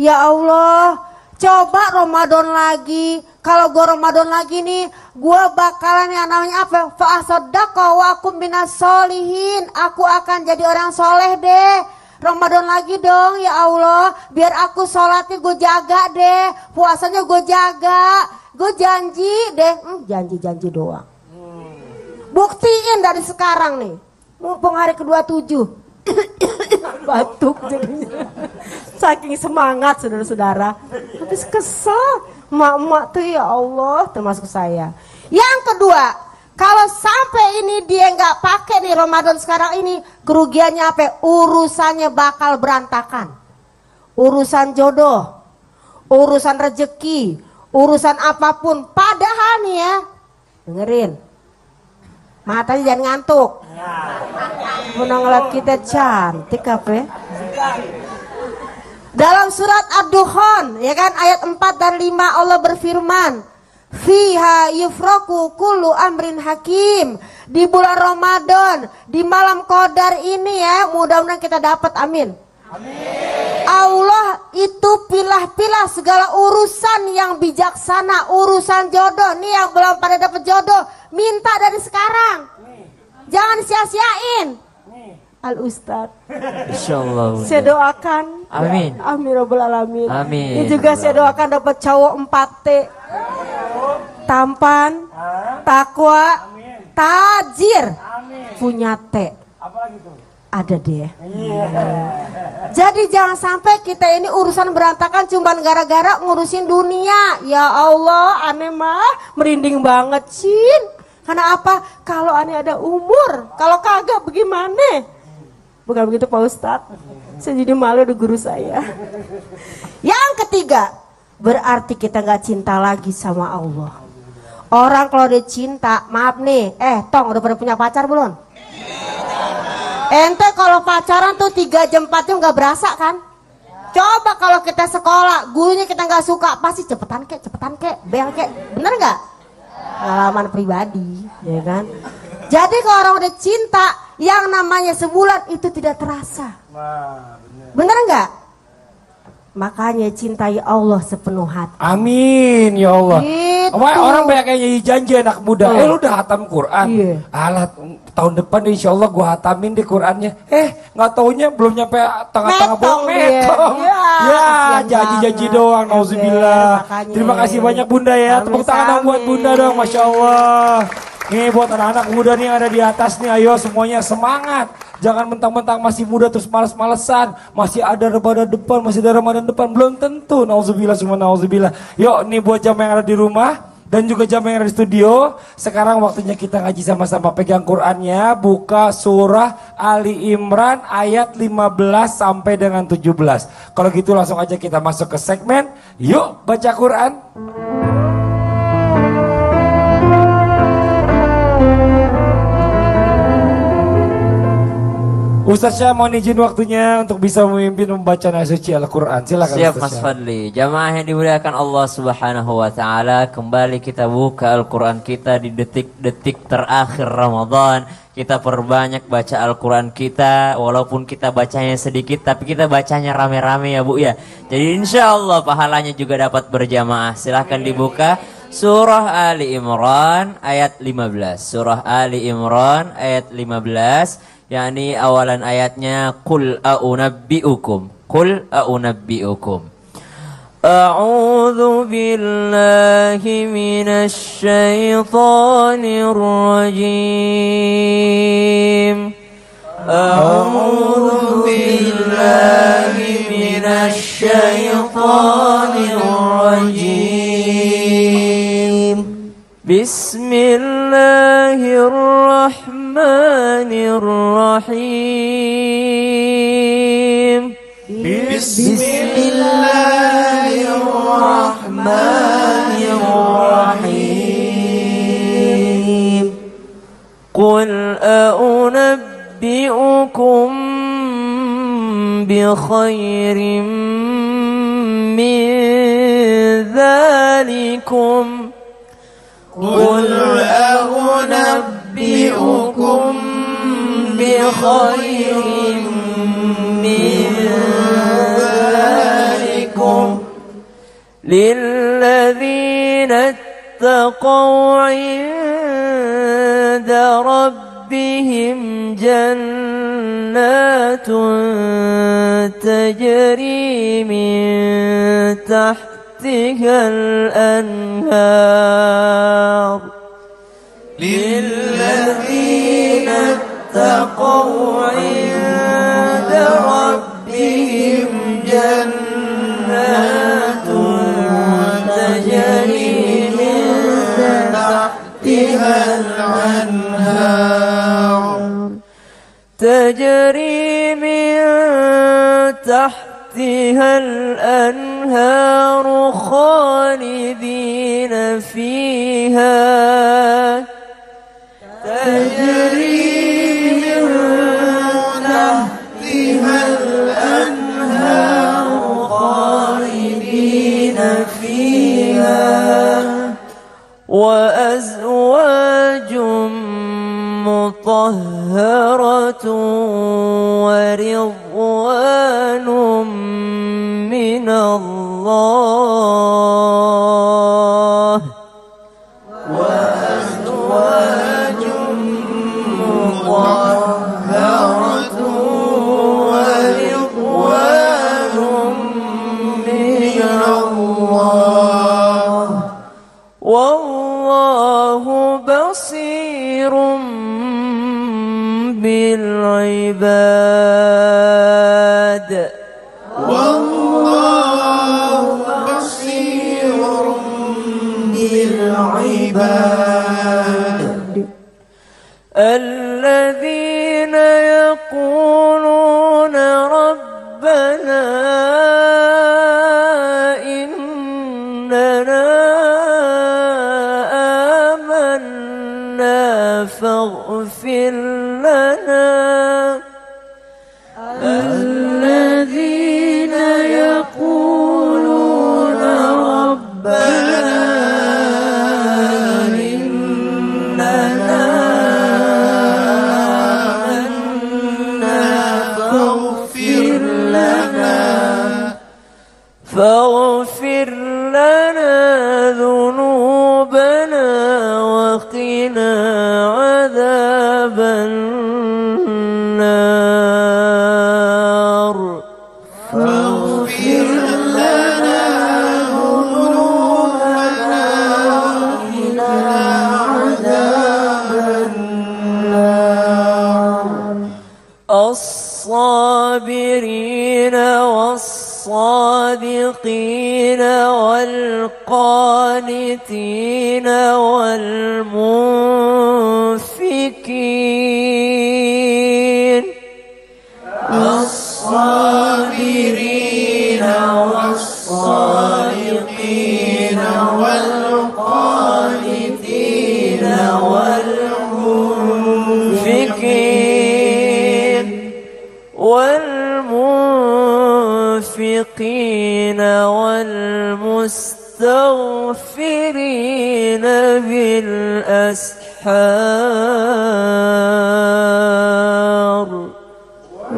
S3: Ya Allah, coba Ramadan lagi. Kalau gue Ramadan lagi nih, gue bakalan yang namanya apa? Fa'asaddaqa wa akum minas solihin. Aku akan jadi orang soleh deh. Ramadan lagi dong ya Allah. Biar aku sholatnya gue jaga deh. Puasanya gue jaga. Gue janji deh. Janji-janji doang. Buktiin dari sekarang nih. Mumpung hari ke-27. Batuk jadinya. Saking semangat saudara-saudara. Habis kesel. Emak-emak tuh ya Allah, termasuk saya. Yang kedua, kalau sampai ini dia nggak pakai nih Ramadan sekarang ini, kerugiannya apa? Urusannya bakal berantakan. Urusan jodoh, urusan rezeki, urusan apapun. Padahal nih ya, dengerin, matanya jangan ngantuk. Pernah ngeliat kita cantik apa ya? Dalam surat Ad-Dukhan ya kan ayat 4 dan 5 Allah berfirman, fiha yufraku kullu amrin hakim. Di bulan Ramadan, di malam Qadar ini ya, mudah-mudahan kita dapat, amin. Allah itu pilah-pilah segala urusan yang bijaksana, urusan jodoh. Nih yang belum pada dapat jodoh, minta dari sekarang. Jangan sia-siain. Al-Ustaz,
S7: Insyaallah.
S3: saya doakan.
S7: Amin.
S3: Amin Rabbal Alamin.
S7: Amin.
S3: Ini juga saya doakan dapat cowok 4T. Tampan, takwa, tajir, punya T. Ada deh. Jadi jangan sampai kita ini urusan berantakan cuman gara-gara ngurusin dunia. Ya Allah, aneh mah merinding banget, Cin. Karena apa? Kalau aneh ada umur, kalau kagak bagaimana? Bukan begitu Pak Ustadz. Saya jadi malu di guru saya. Yang ketiga, berarti kita gak cinta lagi sama Allah. Orang kalau dia cinta, maaf nih, Tong udah pada punya pacar belum? Ente kalau pacaran tuh 3 jam 4 jam gak berasa kan? Coba kalau kita sekolah, gurunya kita gak suka, pasti cepetan kek, bel kek, bener gak? Pengalaman pribadi, ya kan? Jadi kalau orang udah cinta, yang namanya sebulan itu tidak terasa. Bener nggak? makanya cintai Allah sepenuh hati.
S1: Amin ya Allah.
S3: Gitu.
S1: Orang banyak yang nyanyi janji anak muda. Lu udah hatam Quran.
S3: Iya.
S1: Alah tahun depan insya Allah gue hatamin di Qurannya. Nggak taunya belum nyampe tengah-tengah bulan metong. Ya janji-janji doang. Nauzubillah. Terima kasih banyak Bunda ya. Tepuk tangan dong buat Bunda dong. Masya Allah. Nih buat anak-anak muda nih yang ada di atas nih, ayo semuanya semangat. Jangan mentang-mentang masih muda terus males-malesan. Masih ada Ramadan depan, masih ada Ramadan depan. Belum tentu, nauzubillah semua nauzubillah. Yuk nih buat jam yang ada di rumah dan juga jam yang ada di studio. Sekarang waktunya kita ngaji sama-sama, pegang Qur'annya. Buka surah Ali Imran ayat 15 sampai dengan 17. Kalau gitu langsung aja kita masuk ke segmen Yuk Baca Quran. Ustaz Syah mohon izin waktunya untuk bisa memimpin membaca ayat suci Al-Quran. Silakan.
S7: Siap Mas Fadli. Jamaah yang dimuliakan Allah Subhanahu wa taala, kembali kita buka Al-Quran kita di detik-detik terakhir Ramadan. Kita perbanyak baca Al-Quran kita, walaupun kita bacanya sedikit tapi kita bacanya rame-rame ya Bu ya. Jadi insya Allah pahalanya juga dapat berjamaah. Silahkan dibuka Surah Ali Imran ayat 15. Surah Ali Imran ayat 15. Yani awalan ayatnya Qul a'unabbi'ukum. Qul a'unabbi'ukum. A'udzu billahi minasy syaithanir rajim. A'udzu billahi minasy syaithanir rajim. Bismillahirrahmanirrahim. Bismillahirrahmanirrahim. Qul a'unabbi'ukum bi khairim min dzalikum. Qul a'unabbi'ukum bi khairin min dzalikum lilladzina ittaqaw 'inda rabbihim jannatun tajri min tahtiha al-anhar lilladzina ittaqaw 'inda rabbihim jannatun tajri min tahtiha al-anhar tajri min tahtiha al-anhar khalidina fiha تجري من تحتها الأنهار خالدين فيها وأزواج مطهرة ورضوان من الله وأزواج مطهرة ورضوان من الله والله بصير بالعباد والله بصير بالعباد الذين يقولون ربنا إننا آمنا فاغفر لنا الذين يقولون ربنا إننا والصابرين والصادقين والقانتين والمنفقين
S6: الصابرين والصادقين والقانتين
S7: والمنفقين والمستغفرين بالأسحار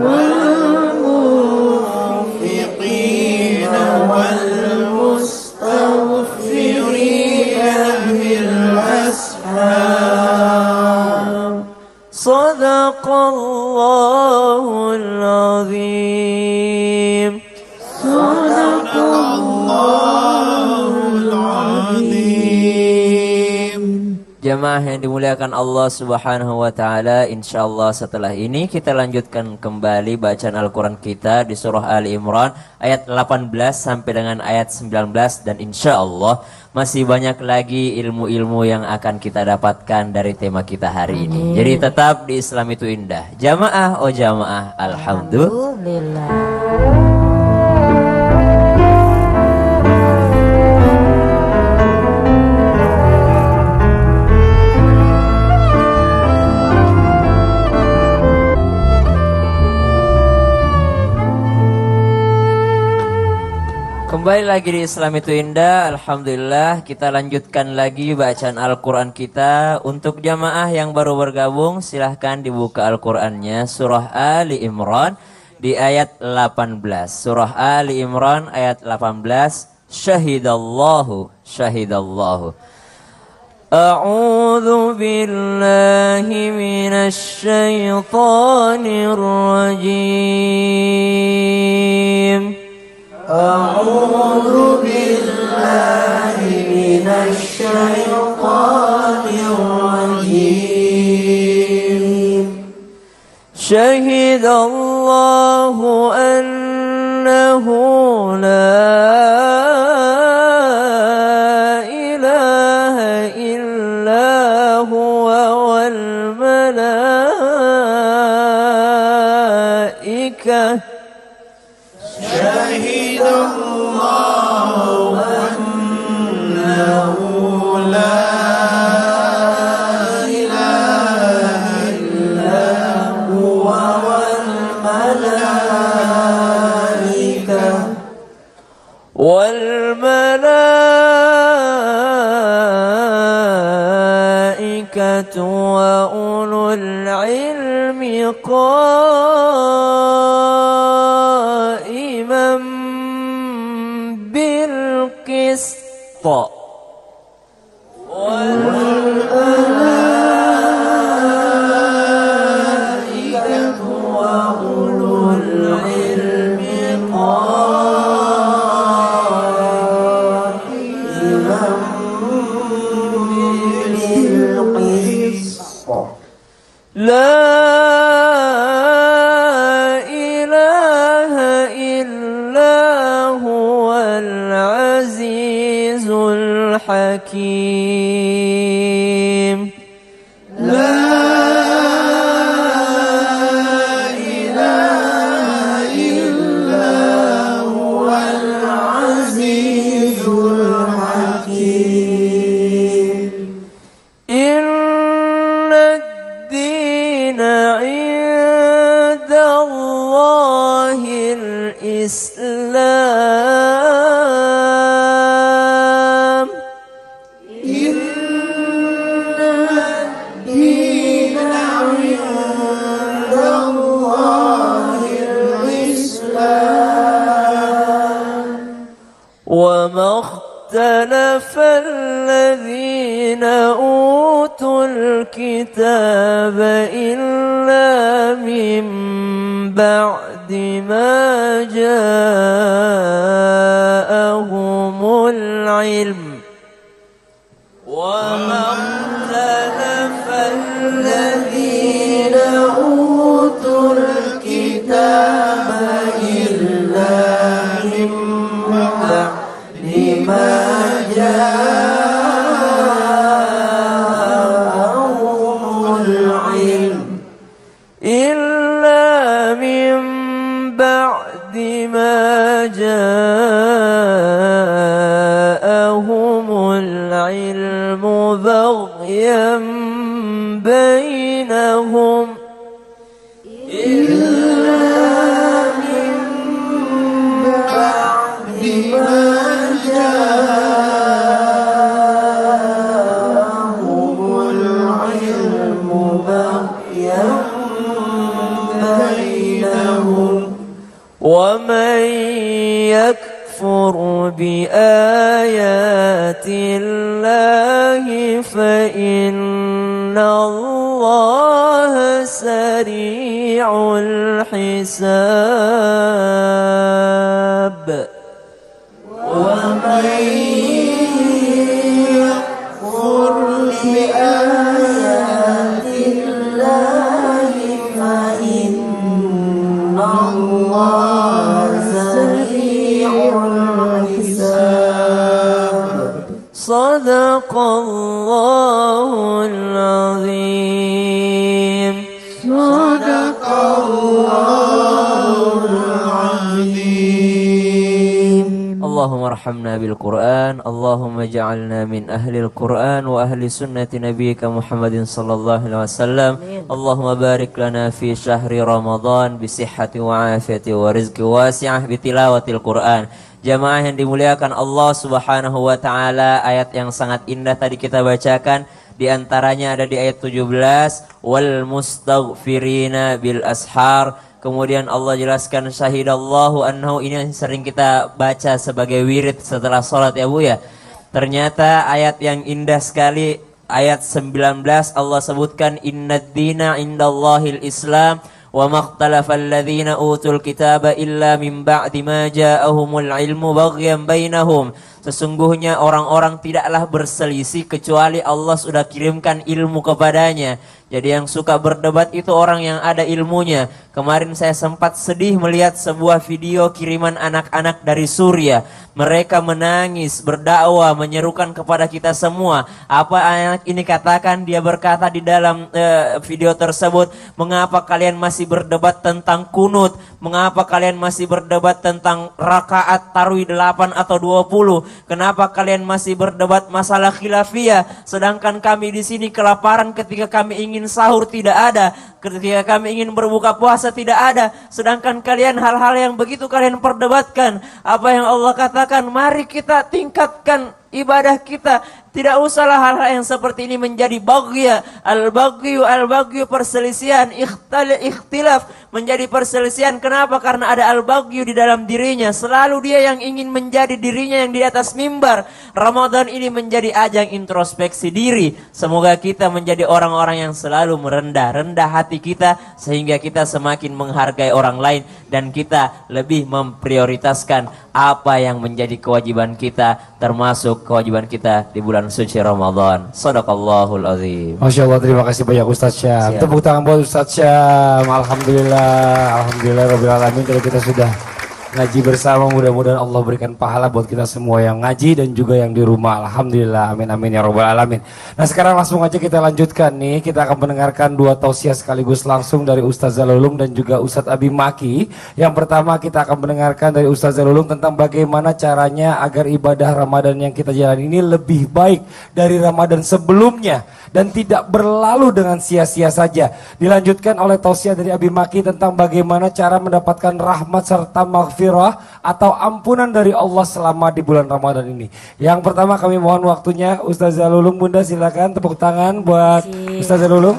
S6: والمنفقين والمستغفرين بالأسحار
S7: صدق الله العظيم
S6: صدق الله العظيم.
S7: Jamaah yang dimuliakan Allah Subhanahu wa taala, insyaallah setelah ini kita lanjutkan kembali bacaan Al-Qur'an kita di surah Ali Imran ayat 18 sampai dengan ayat 19 dan insyaallah masih banyak lagi ilmu-ilmu yang akan kita dapatkan dari tema kita hari ini. Jadi tetap di Islam itu indah. Jamaah oh jamaah, alhamdulillah. Kembali lagi di Islam itu indah. Alhamdulillah, kita lanjutkan lagi bacaan Al-Quran kita. Untuk jamaah yang baru bergabung, silahkan dibuka Al-Qurannya surah Ali Imran di ayat 18. Surah Ali Imran ayat 18. Syahidallahu A'udzu billahi minasy syaithanir rajim.
S6: أعوذ بالله من الشيطان الرجيم.
S7: شهد الله أنه لا إله إلا هو والملائكة
S6: شهد الله أنه لا إله إلا هو
S7: والملائكة وأولو العلم قائما بالقسط والملائكة وأولو العلم قائما بالقسط لا إله إلا هو العزيز الحكيم
S6: لا إله إلا هو العزيز الحكيم.
S7: إن الدين عند الله الإسلام.
S6: إن الدين عند الله الإسلام.
S7: وما اختلف الذين أوتوا الكتاب إلا من بعد ما جاءهم العلم. وما اختلف الذين أوتوا الكتاب بعد ما جاءهم العلم بغيا بينهم ومن يكفر بآيات الله فإن الله سريع الحساب ومن يكفر بآيات الله فإن الله سريع الحساب صدق الله العظيم صدق الله العظيم اللهم ارحمنا بالقرآن اللهم اجعلنا من أهل القرآن وأهل سنة نبيك محمد صلى الله عليه وسلم اللهم بارك لنا في شهر رمضان بصحة وعافية ورزق واسعة بتلاوة القرآن. Jamaah yang dimuliakan Allah Subhanahu wa taala, ayat yang sangat indah tadi kita bacakan, di antaranya ada di ayat 17 wal mustaghfirina bil ashar. Kemudian Allah jelaskan syahidallahu annahu, ini yang sering kita baca sebagai wirid setelah sholat ya Bu ya. Ternyata ayat yang indah sekali, ayat 19 Allah sebutkan innad dina indallahil islam wa maqtalafal ladzina utul kitaba illa min ba'di ma ja'ahumul ilmu baghyan bainahum. Sesungguhnya orang-orang tidaklah berselisih kecuali Allah sudah kirimkan ilmu kepadanya. Jadi yang suka berdebat itu orang yang ada ilmunya. Kemarin saya sempat sedih melihat sebuah video kiriman anak-anak dari Suriah. Mereka menangis, berdakwah, menyerukan kepada kita semua. Apa anak ini katakan? Dia berkata di dalam video tersebut, mengapa kalian masih berdebat tentang kunut? Mengapa kalian masih berdebat tentang rakaat tarawih 8 atau 20? Kenapa kalian masih berdebat masalah khilafiyah? Sedangkan kami di sini kelaparan ketika kami ingin sahur tidak ada, ketika kami ingin berbuka puasa tidak ada. Sedangkan kalian hal-hal yang begitu kalian perdebatkan. Apa yang Allah katakan? Mari kita tingkatkan ibadah kita. Tidak usahlah hal-hal yang seperti ini menjadi baghya. Al-baghyu perselisihan, ikhtilaf menjadi perselisihan. Kenapa? Karena ada al-baghyu di dalam dirinya. Selalu dia yang ingin menjadi dirinya yang di atas mimbar. Ramadan ini menjadi ajang introspeksi diri. Semoga kita menjadi orang-orang yang selalu rendah hati kita, sehingga kita semakin menghargai orang lain dan kita lebih memprioritaskan apa yang menjadi kewajiban kita, termasuk kewajiban kita di bulan suci Ramadan. Shadaqallahul azim.
S1: Masya Allah, terima kasih banyak Ustaz Syam. Tepuk tangan buat Ustaz Syam. Alhamdulillah Rabbil Alamin. Kalau kita sudah ngaji bersama, mudah-mudahan Allah berikan pahala buat kita semua yang ngaji dan juga yang di rumah. Alhamdulillah, amin amin ya Rabbal Alamin. Nah sekarang langsung aja kita lanjutkan nih. Kita akan mendengarkan dua tausiah sekaligus langsung dari Ustaz Zalulung dan juga Ustadz Abi Maki. Yang pertama kita akan mendengarkan dari Ustaz Zalulung tentang bagaimana caranya agar ibadah Ramadan yang kita jalani ini lebih baik dari Ramadan sebelumnya dan tidak berlalu dengan sia-sia saja. Dilanjutkan oleh tausiah dari Abi Maki tentang bagaimana cara mendapatkan rahmat serta maghfirah atau ampunan dari Allah selama di bulan Ramadan ini. Yang pertama kami mohon waktunya Ustaz Zalulung. Bunda silakan, tepuk tangan buat Ustaz Zalulung.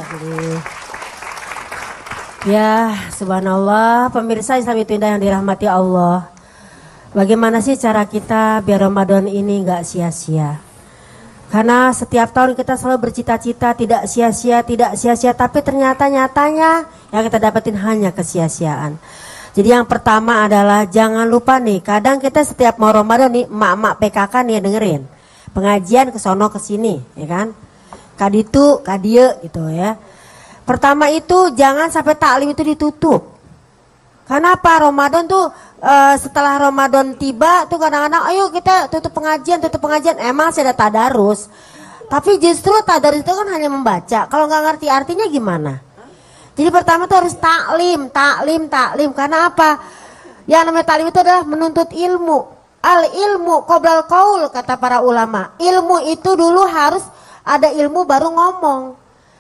S3: Ya subhanallah, pemirsa Islam itu indah yang dirahmati Allah. Bagaimana sih cara kita biar Ramadan ini gak sia-sia? Karena setiap tahun kita selalu bercita-cita tidak sia-sia, tapi ternyata nyatanya yang kita dapetin hanya kesia-siaan. Jadi yang pertama adalah jangan lupa nih, kadang kita setiap mau Ramadan nih, emak-emak PKK nih dengerin. Pengajian ke sono ke sini, ya kan? Kaditu, kadie gitu ya. Pertama itu jangan sampai taklim itu ditutup. Karena apa? Ramadan tuh setelah Ramadan tiba tuh kadang-kadang ayo kita tutup pengajian. Emang saya ada tadarus. Tapi justru tadarus itu kan hanya membaca. Kalau nggak ngerti artinya gimana? Jadi pertama tuh harus taklim. Karena apa? Yang namanya ta'lim itu adalah menuntut ilmu. Al ilmu qoblal qaul kata para ulama. Ilmu itu dulu harus ada ilmu baru ngomong.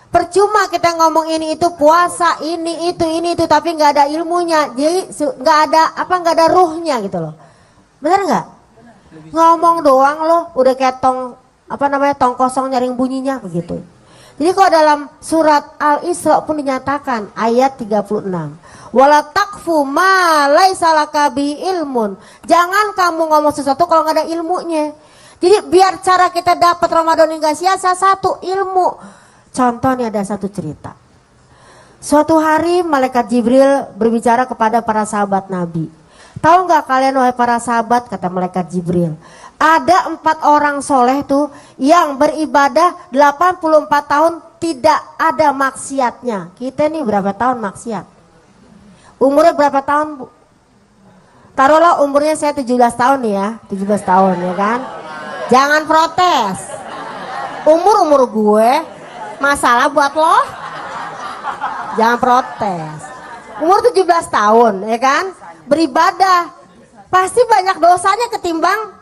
S3: Percuma kita ngomong ini itu puasa, ini itu tapi nggak ada ilmunya. Jadi nggak ada ruhnya gitu loh. Bener nggak? Ngomong doang loh, udah kayak tong kosong nyaring bunyinya begitu. Jadi kalau dalam surat Al-Isra pun dinyatakan ayat 36. Wala taqfu ma laisa laka bi ilmun. Jangan kamu ngomong sesuatu kalau nggak ada ilmunya. Jadi biar cara kita dapat Ramadan yang gak sia-sia satu ilmu. Contohnya ada satu cerita. Suatu hari malaikat Jibril berbicara kepada para sahabat Nabi. Tahu nggak kalian wahai para sahabat, kata malaikat Jibril, ada 4 orang soleh tuh yang beribadah 84 tahun tidak ada maksiatnya. Kita nih berapa tahun maksiat? Umurnya berapa tahun, Bu? Taruhlah umurnya saya 17 tahun nih ya, 17 tahun ya kan. Jangan protes. Umur gue masalah buat lo. Jangan protes. Umur 17 tahun ya kan, beribadah pasti banyak dosanya ketimbang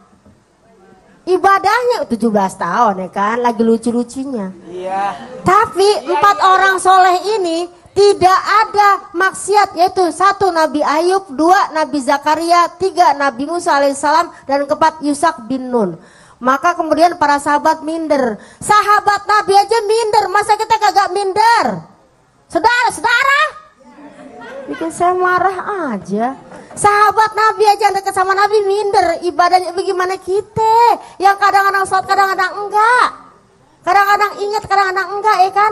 S3: ibadahnya. 17 tahun ya kan, lagi lucu-lucunya. Iya. Tapi 4 orang soleh ini tidak ada maksiat, yaitu 1 Nabi Ayub, 2 Nabi Zakaria, 3 Nabi Musa alaihissalam, dan 4 Yusak bin Nun. Maka kemudian para sahabat minder. Sahabat Nabi aja minder, masa kita kagak minder? Saudara-saudara, bikin saya marah aja. Sahabat Nabi aja dekat sama Nabi minder, ibadahnya bagaimana kita? Yang kadang-kadang sholat, kadang-kadang enggak. Kadang-kadang ingat, kadang-kadang enggak ya kan?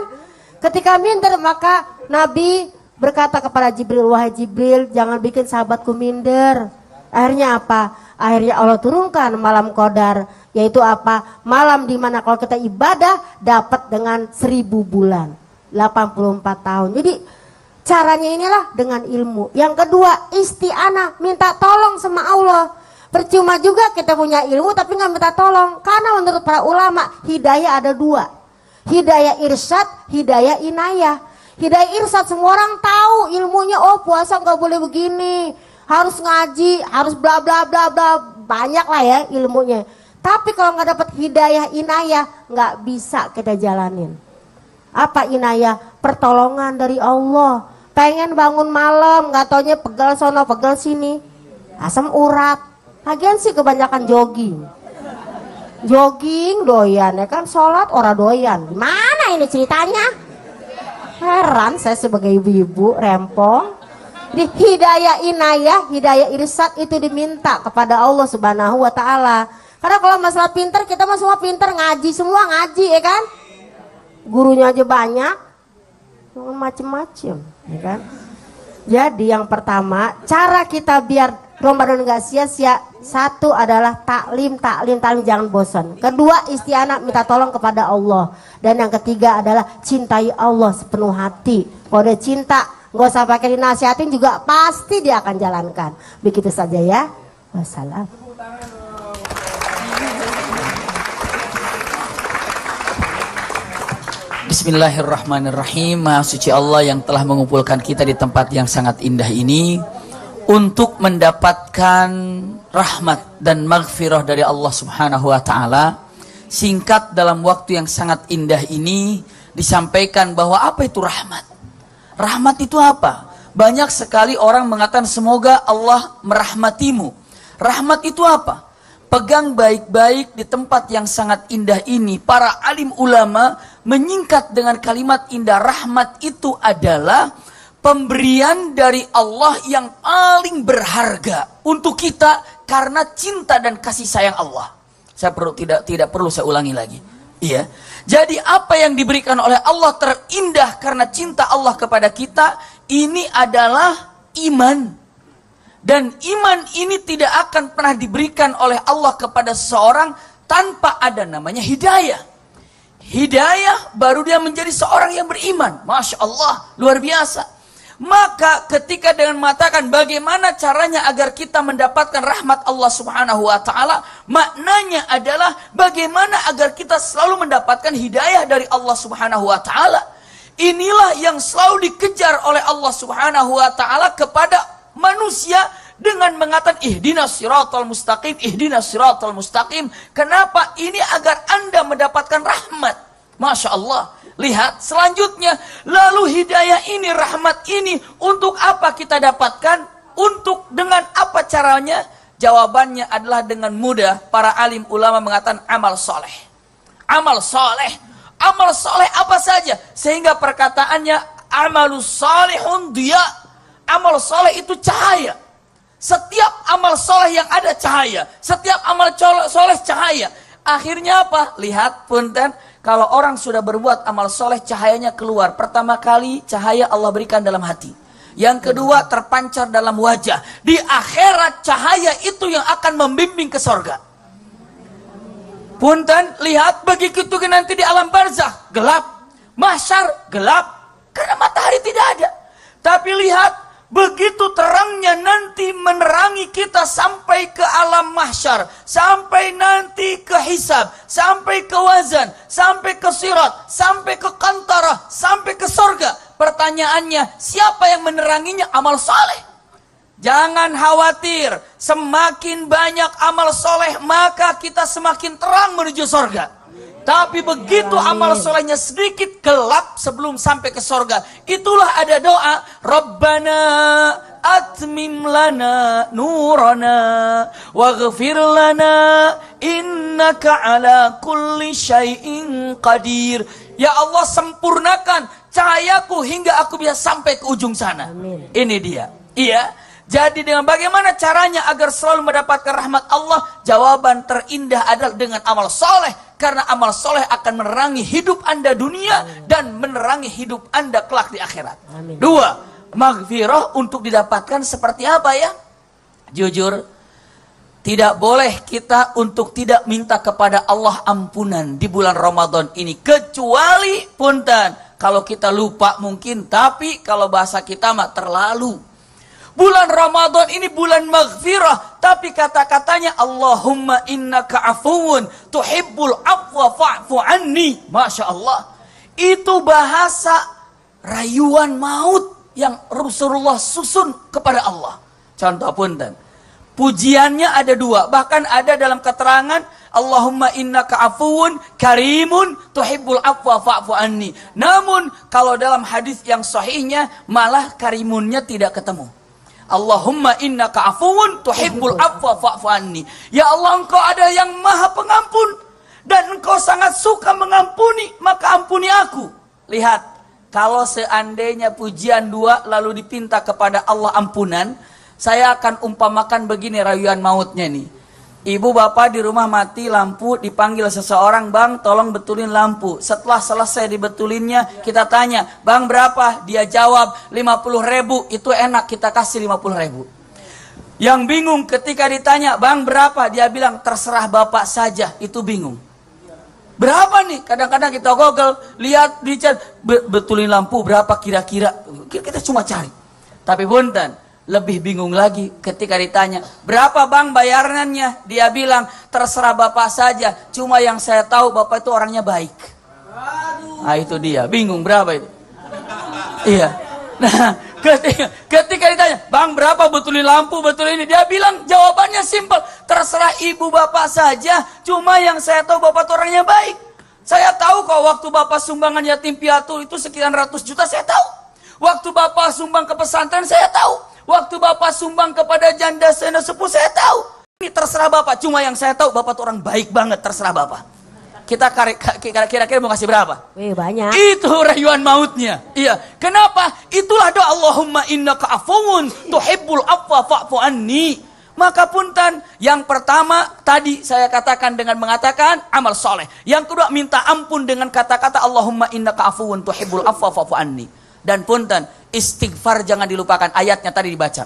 S3: Ketika minder maka Nabi berkata kepada Jibril, wahai Jibril, jangan bikin sahabatku minder. Akhirnya apa? Akhirnya Allah turunkan malam Qadar, yaitu apa? Malam dimana kalau kita ibadah dapat dengan 1000 bulan, 84 tahun. Jadi caranya inilah dengan ilmu. Yang kedua, isti'anah, minta tolong sama Allah. Percuma juga kita punya ilmu tapi nggak minta tolong. Karena menurut para ulama hidayah ada 2. Hidayah irsyad, hidayah inayah. Hidayah irsyad semua orang tahu ilmunya, oh puasa nggak boleh begini, harus ngaji, harus bla bla bla bla, banyak lah ya ilmunya. Tapi kalau nggak dapat hidayah inayah nggak bisa kita jalanin. Apa inayah? Pertolongan dari Allah. Pengen bangun malam, nggak taunya pegal sono pegal sini, asam urat. Lagian sih kebanyakan jogging doyan ya kan, sholat ora doyan. Gimana ini ceritanya? Heran saya sebagai ibu-ibu rempong. Di hidayah inayah, hidayah irsyad itu diminta kepada Allah Subhanahu wa taala. Karena kalau masalah pinter, kita mah semua pinter, ngaji semua ngaji ya kan? Gurunya aja banyak, macem-macem ya kan? Jadi yang pertama, cara kita biar Ramadan gak sia-sia, 1 adalah taklim, jangan bosan. Kedua, isti'anah, minta tolong kepada Allah. Dan yang ketiga adalah cintai Allah sepenuh hati. Kalau udah cinta, gak usah pakai dinasihatin juga, pasti dia akan jalankan. Begitu saja ya. Wassalam.
S8: Bismillahirrahmanirrahim. Maha suci Allah yang telah mengumpulkan kita di tempat yang sangat indah ini untuk mendapatkan rahmat dan maghfirah dari Allah Subhanahu wa taala. Singkat dalam waktu yang sangat indah ini disampaikan bahwa apa itu rahmat? Rahmat itu apa? Banyak sekali orang mengatakan semoga Allah merahmatimu. Rahmat itu apa? Pegang baik-baik di tempat yang sangat indah ini. Para alim ulama menyingkat dengan kalimat indah, rahmat itu adalah pemberian dari Allah yang paling berharga untuk kita karena cinta dan kasih sayang Allah. Saya tidak perlu saya ulangi lagi. Iya. Jadi apa yang diberikan oleh Allah terindah karena cinta Allah kepada kita, ini adalah iman. Dan iman ini tidak akan pernah diberikan oleh Allah kepada seseorang tanpa ada namanya hidayah. Hidayah baru dia menjadi seorang yang beriman. Masya Allah, luar biasa. Maka ketika dengan mengatakan bagaimana caranya agar kita mendapatkan rahmat Allah Subhanahu wa taala, maknanya adalah bagaimana agar kita selalu mendapatkan hidayah dari Allah Subhanahu wa taala. Inilah yang selalu dikejar oleh Allah Subhanahu wa taala kepada manusia dengan mengatakan ihdinas siratal mustaqim, ihdinas siratal mustaqim. Kenapa? Ini agar Anda mendapatkan rahmat. Masya Allah. Lihat selanjutnya. Lalu hidayah ini, rahmat ini, untuk apa kita dapatkan? Untuk dengan apa caranya? Jawabannya adalah dengan mudah. Para alim ulama mengatakan amal soleh. Amal soleh. Amal soleh apa saja? Sehingga perkataannya amalus solehun dia. Amal soleh itu cahaya. Setiap amal soleh yang ada cahaya. Setiap amal soleh cahaya. Akhirnya apa? Lihat punten. Kalau orang sudah berbuat amal soleh, cahayanya keluar. Pertama kali cahaya Allah berikan dalam hati. Yang kedua terpancar dalam wajah. Di akhirat cahaya itu yang akan membimbing ke sorga. Punten, lihat begitu nanti di alam barzakh gelap. Mahsyar gelap. Karena matahari tidak ada. Tapi lihat begitu terangnya nanti menerangi kita sampai ke alam mahsyar, sampai nanti ke hisab, sampai ke wazan, sampai ke sirat, sampai ke kantarah, sampai ke surga. Pertanyaannya, siapa yang meneranginya? Amal soleh. Jangan khawatir, semakin banyak amal soleh maka kita semakin terang menuju surga. Tapi begitu amal solehnya sedikit gelap sebelum sampai ke sorga. Itulah ada doa. Rabbana atmim lana nurana waghfir lana innaka ala kulli syai'in qadir. Ya Allah, sempurnakan cahayaku hingga aku bisa sampai ke ujung sana. Amin. Ini dia. Iya. Jadi dengan bagaimana caranya agar selalu mendapatkan rahmat Allah? Jawaban terindah adalah dengan amal soleh. Karena amal soleh akan menerangi hidup Anda dunia dan menerangi hidup Anda kelak di akhirat. Amin. Dua, maghfirah untuk didapatkan seperti apa ya? Jujur, tidak boleh kita untuk tidak minta kepada Allah ampunan di bulan Ramadan ini. Kecuali punten, kalau kita lupa mungkin, tapi kalau bahasa kita mah terlalu. Bulan Ramadan ini bulan maghfirah, tapi kata-katanya Allahumma innaka afuwun tuhibbul afwa fa'fu anni. Masya Allah. Itu bahasa rayuan maut yang Rasulullah susun kepada Allah. Contoh punten. Pujiannya ada dua, bahkan ada dalam keterangan Allahumma innaka afuwun karimun tuhibbul afwa fa'fu anni. Namun kalau dalam hadis yang sahihnya malah karimunnya tidak ketemu. Allahumma innaka afuwun tuhibbul afwa fa'fu anni. Ya Allah, engkau ada yang maha pengampun dan engkau sangat suka mengampuni, maka ampuni aku. Lihat, kalau seandainya pujian dua lalu dipinta kepada Allah ampunan, saya akan umpamakan begini rayuan mautnya nih. Ibu bapak di rumah mati lampu, dipanggil seseorang, bang tolong betulin lampu. Setelah selesai dibetulinnya kita tanya, bang berapa? Dia jawab 50.000. Itu enak, kita kasih 50.000. Yang bingung ketika ditanya, bang berapa? Dia bilang terserah bapak saja. Itu bingung. Berapa nih? Kadang-kadang kita Google, lihat di chat, betulin lampu berapa kira-kira. Kita cuma cari. Tapi punten, lebih bingung lagi ketika ditanya, berapa bang bayarannya? Dia bilang, terserah bapak saja. Cuma yang saya tahu bapak itu orangnya baik. Nah itu dia, bingung berapa itu. Iya. Nah ketika ditanya, bang berapa betulin lampu, betulin ini? Dia bilang jawabannya simpel, terserah ibu bapak saja. Cuma yang saya tahu bapak itu orangnya baik. Saya tahu kok waktu bapak sumbangan yatim piatu itu sekian ratus juta, saya tahu. Waktu bapak sumbang ke pesantren, saya tahu. Waktu bapak sumbang kepada janda sepuh, saya tahu. Ini terserah bapak. Cuma yang saya tahu bapak tuh orang baik banget. Terserah bapak. Kita kira-kira mau kasih berapa?
S3: Banyak.
S8: Itu rayuan mautnya. Iya. Kenapa? Itulah doa Allahumma innaka afuwun tuhibbul afwa fa'fu anni. Maka punten, yang pertama tadi saya katakan dengan mengatakan amal soleh. Yang kedua minta ampun dengan kata-kata Allahumma innaka afuwun tuhibbul afwa fa'fu anni. Dan punten, istighfar jangan dilupakan, ayatnya tadi dibaca.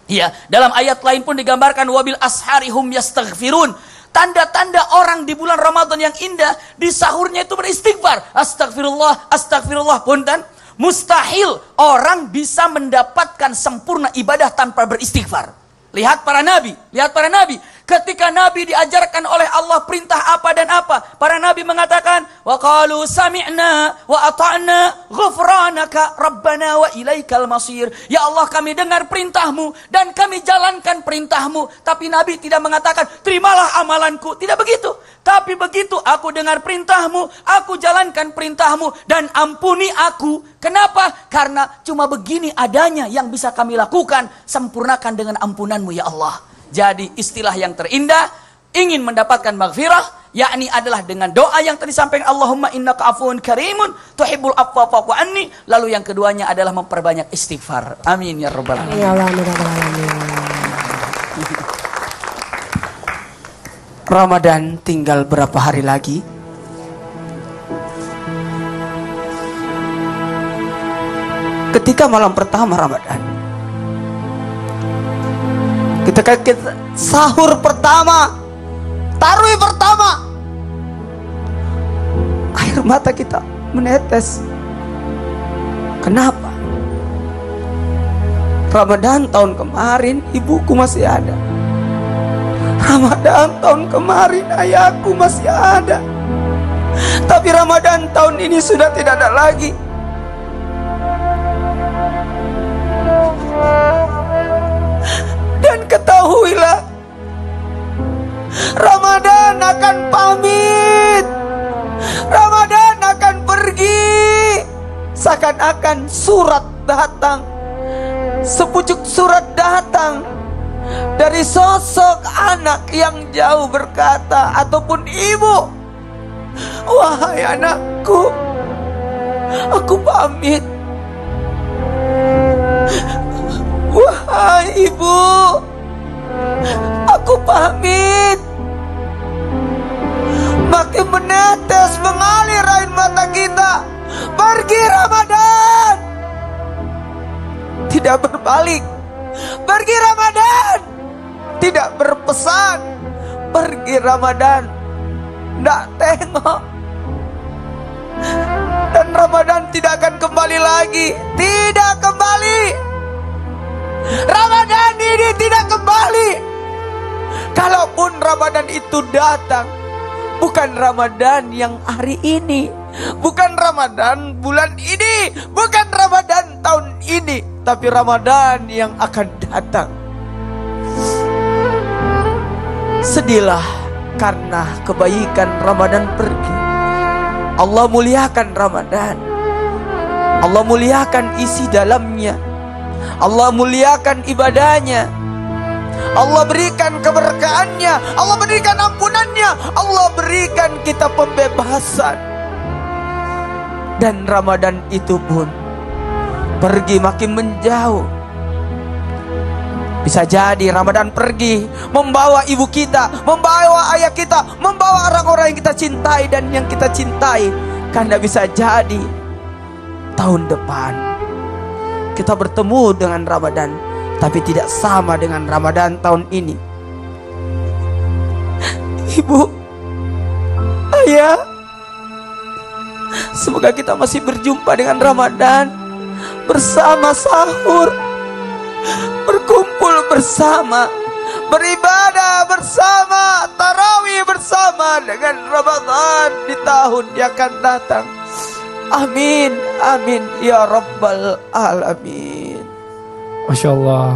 S8: Iya, dalam ayat lain pun digambarkan wabil asharihum yastaghfirun. Tanda-tanda orang di bulan Ramadan yang indah, di sahurnya itu beristighfar. Astagfirullah, astagfirullah. Punten, mustahil orang bisa mendapatkan sempurna ibadah tanpa beristighfar. Lihat para nabi, Ketika Nabi diajarkan oleh Allah perintah apa dan apa, para Nabi mengatakan, wa qalu sami'na wa ata'na ghufranaka rabbana wa ilaikal masir. Ya Allah, kami dengar perintahmu dan kami jalankan perintahmu. Tapi Nabi tidak mengatakan, terimalah amalanku. Tidak begitu. Tapi begitu aku dengar perintahmu, aku jalankan perintahmu dan ampuni aku. Kenapa? Karena cuma begini adanya yang bisa kami lakukan. Sempurnakan dengan ampunanmu ya Allah. Jadi istilah yang terindah ingin mendapatkan maghfirah, yakni adalah dengan doa yang tadi sampaikan, Allahumma innaka afuwun karimun tuhibbul afwa fa'fu anni. Lalu yang keduanya adalah memperbanyak istighfar. Amin ya rabbal alamin.
S3: Ya Allah, amin ya rabbal alamin.
S2: Ramadan tinggal berapa hari lagi? Ketika malam pertama Ramadan, ketika kita sahur pertama, tarawih pertama, air mata kita menetes. Kenapa? Ramadan tahun kemarin ibuku masih ada. Ramadan tahun kemarin ayahku masih ada. Tapi Ramadan tahun ini sudah tidak ada lagi. Dan ketahuilah, Ramadan akan pamit, Ramadan akan pergi. Seakan-akan surat datang, sepucuk surat datang dari sosok anak yang jauh berkata, ataupun ibu, wahai anakku, aku pamit. Wahai ibu, aku pamit. Makin menetes mengalir air mata kita. Pergi Ramadan, tidak berbalik. Pergi Ramadan, tidak berpesan. Pergi Ramadan, tidak tengok. Dan Ramadan tidak akan kembali lagi. Tidak kembali. Ramadan ini tidak kembali. Kalaupun Ramadan itu datang, bukan Ramadan yang hari ini, bukan Ramadan bulan ini, bukan Ramadan tahun ini, tapi Ramadan yang akan datang. Sedihlah karena kebaikan Ramadan pergi. Allah muliakan Ramadan. Allah muliakan isi dalamnya. Allah muliakan ibadahnya. Allah berikan keberkahannya. Allah berikan ampunannya. Allah berikan kita pembebasan. Dan Ramadan itu pun pergi makin menjauh. Bisa jadi Ramadan pergi membawa ibu kita, membawa ayah kita, membawa orang-orang yang kita cintai dan yang kita cintai. Karena bisa jadi tahun depan kita bertemu dengan Ramadan, tapi tidak sama dengan Ramadan tahun ini. Ibu, ayah, semoga kita masih berjumpa dengan Ramadan, bersama sahur, berkumpul bersama, beribadah bersama, tarawih bersama dengan Ramadan di tahun yang akan datang. Amin, amin ya rabbal alamin.
S1: Masya Allah,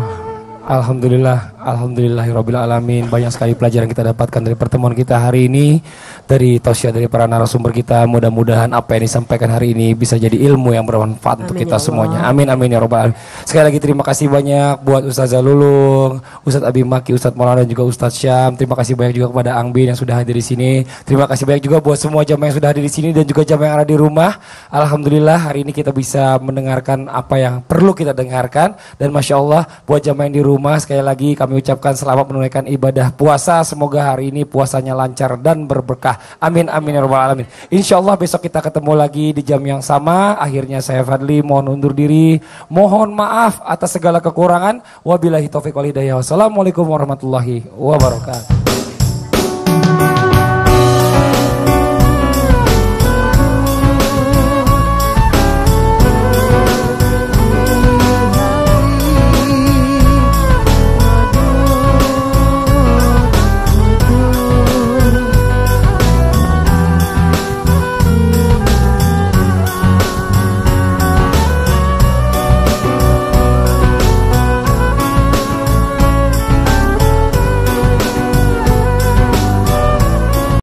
S1: alhamdulillah, alhamdulillahirabbil alamin. Banyak sekali pelajaran kita dapatkan dari pertemuan kita hari ini, dari tausiah dari para narasumber kita. Mudah-mudahan apa yang disampaikan hari ini bisa jadi ilmu yang bermanfaat untuk kita semuanya. Amin, amin ya rabbal alamin. Sekali lagi terima kasih banyak buat Ustazah Lulung, Ustadz Abi Maki, Ustadz Maulana dan juga Ustadz Syam. Terima kasih banyak juga kepada Angbin yang sudah hadir di sini. Terima kasih banyak juga buat semua jamaah yang sudah hadir di sini dan juga jamaah yang ada di rumah. Alhamdulillah hari ini kita bisa mendengarkan apa yang perlu kita dengarkan. Dan Masya Allah buat jamaah yang di rumah, sekali lagi kami ucapkan selamat menunaikan ibadah puasa. Semoga hari ini puasanya lancar dan berberkah. Amin, amin ya rabbal alamin. Insya Allah besok kita ketemu lagi di jam yang sama. Akhirnya saya Fadli mohon undur diri. Mohon maaf atas segala kekurangan. Wabillahi taufiq wal hidayah. Wassalamualaikum warahmatullahi wabarakatuh.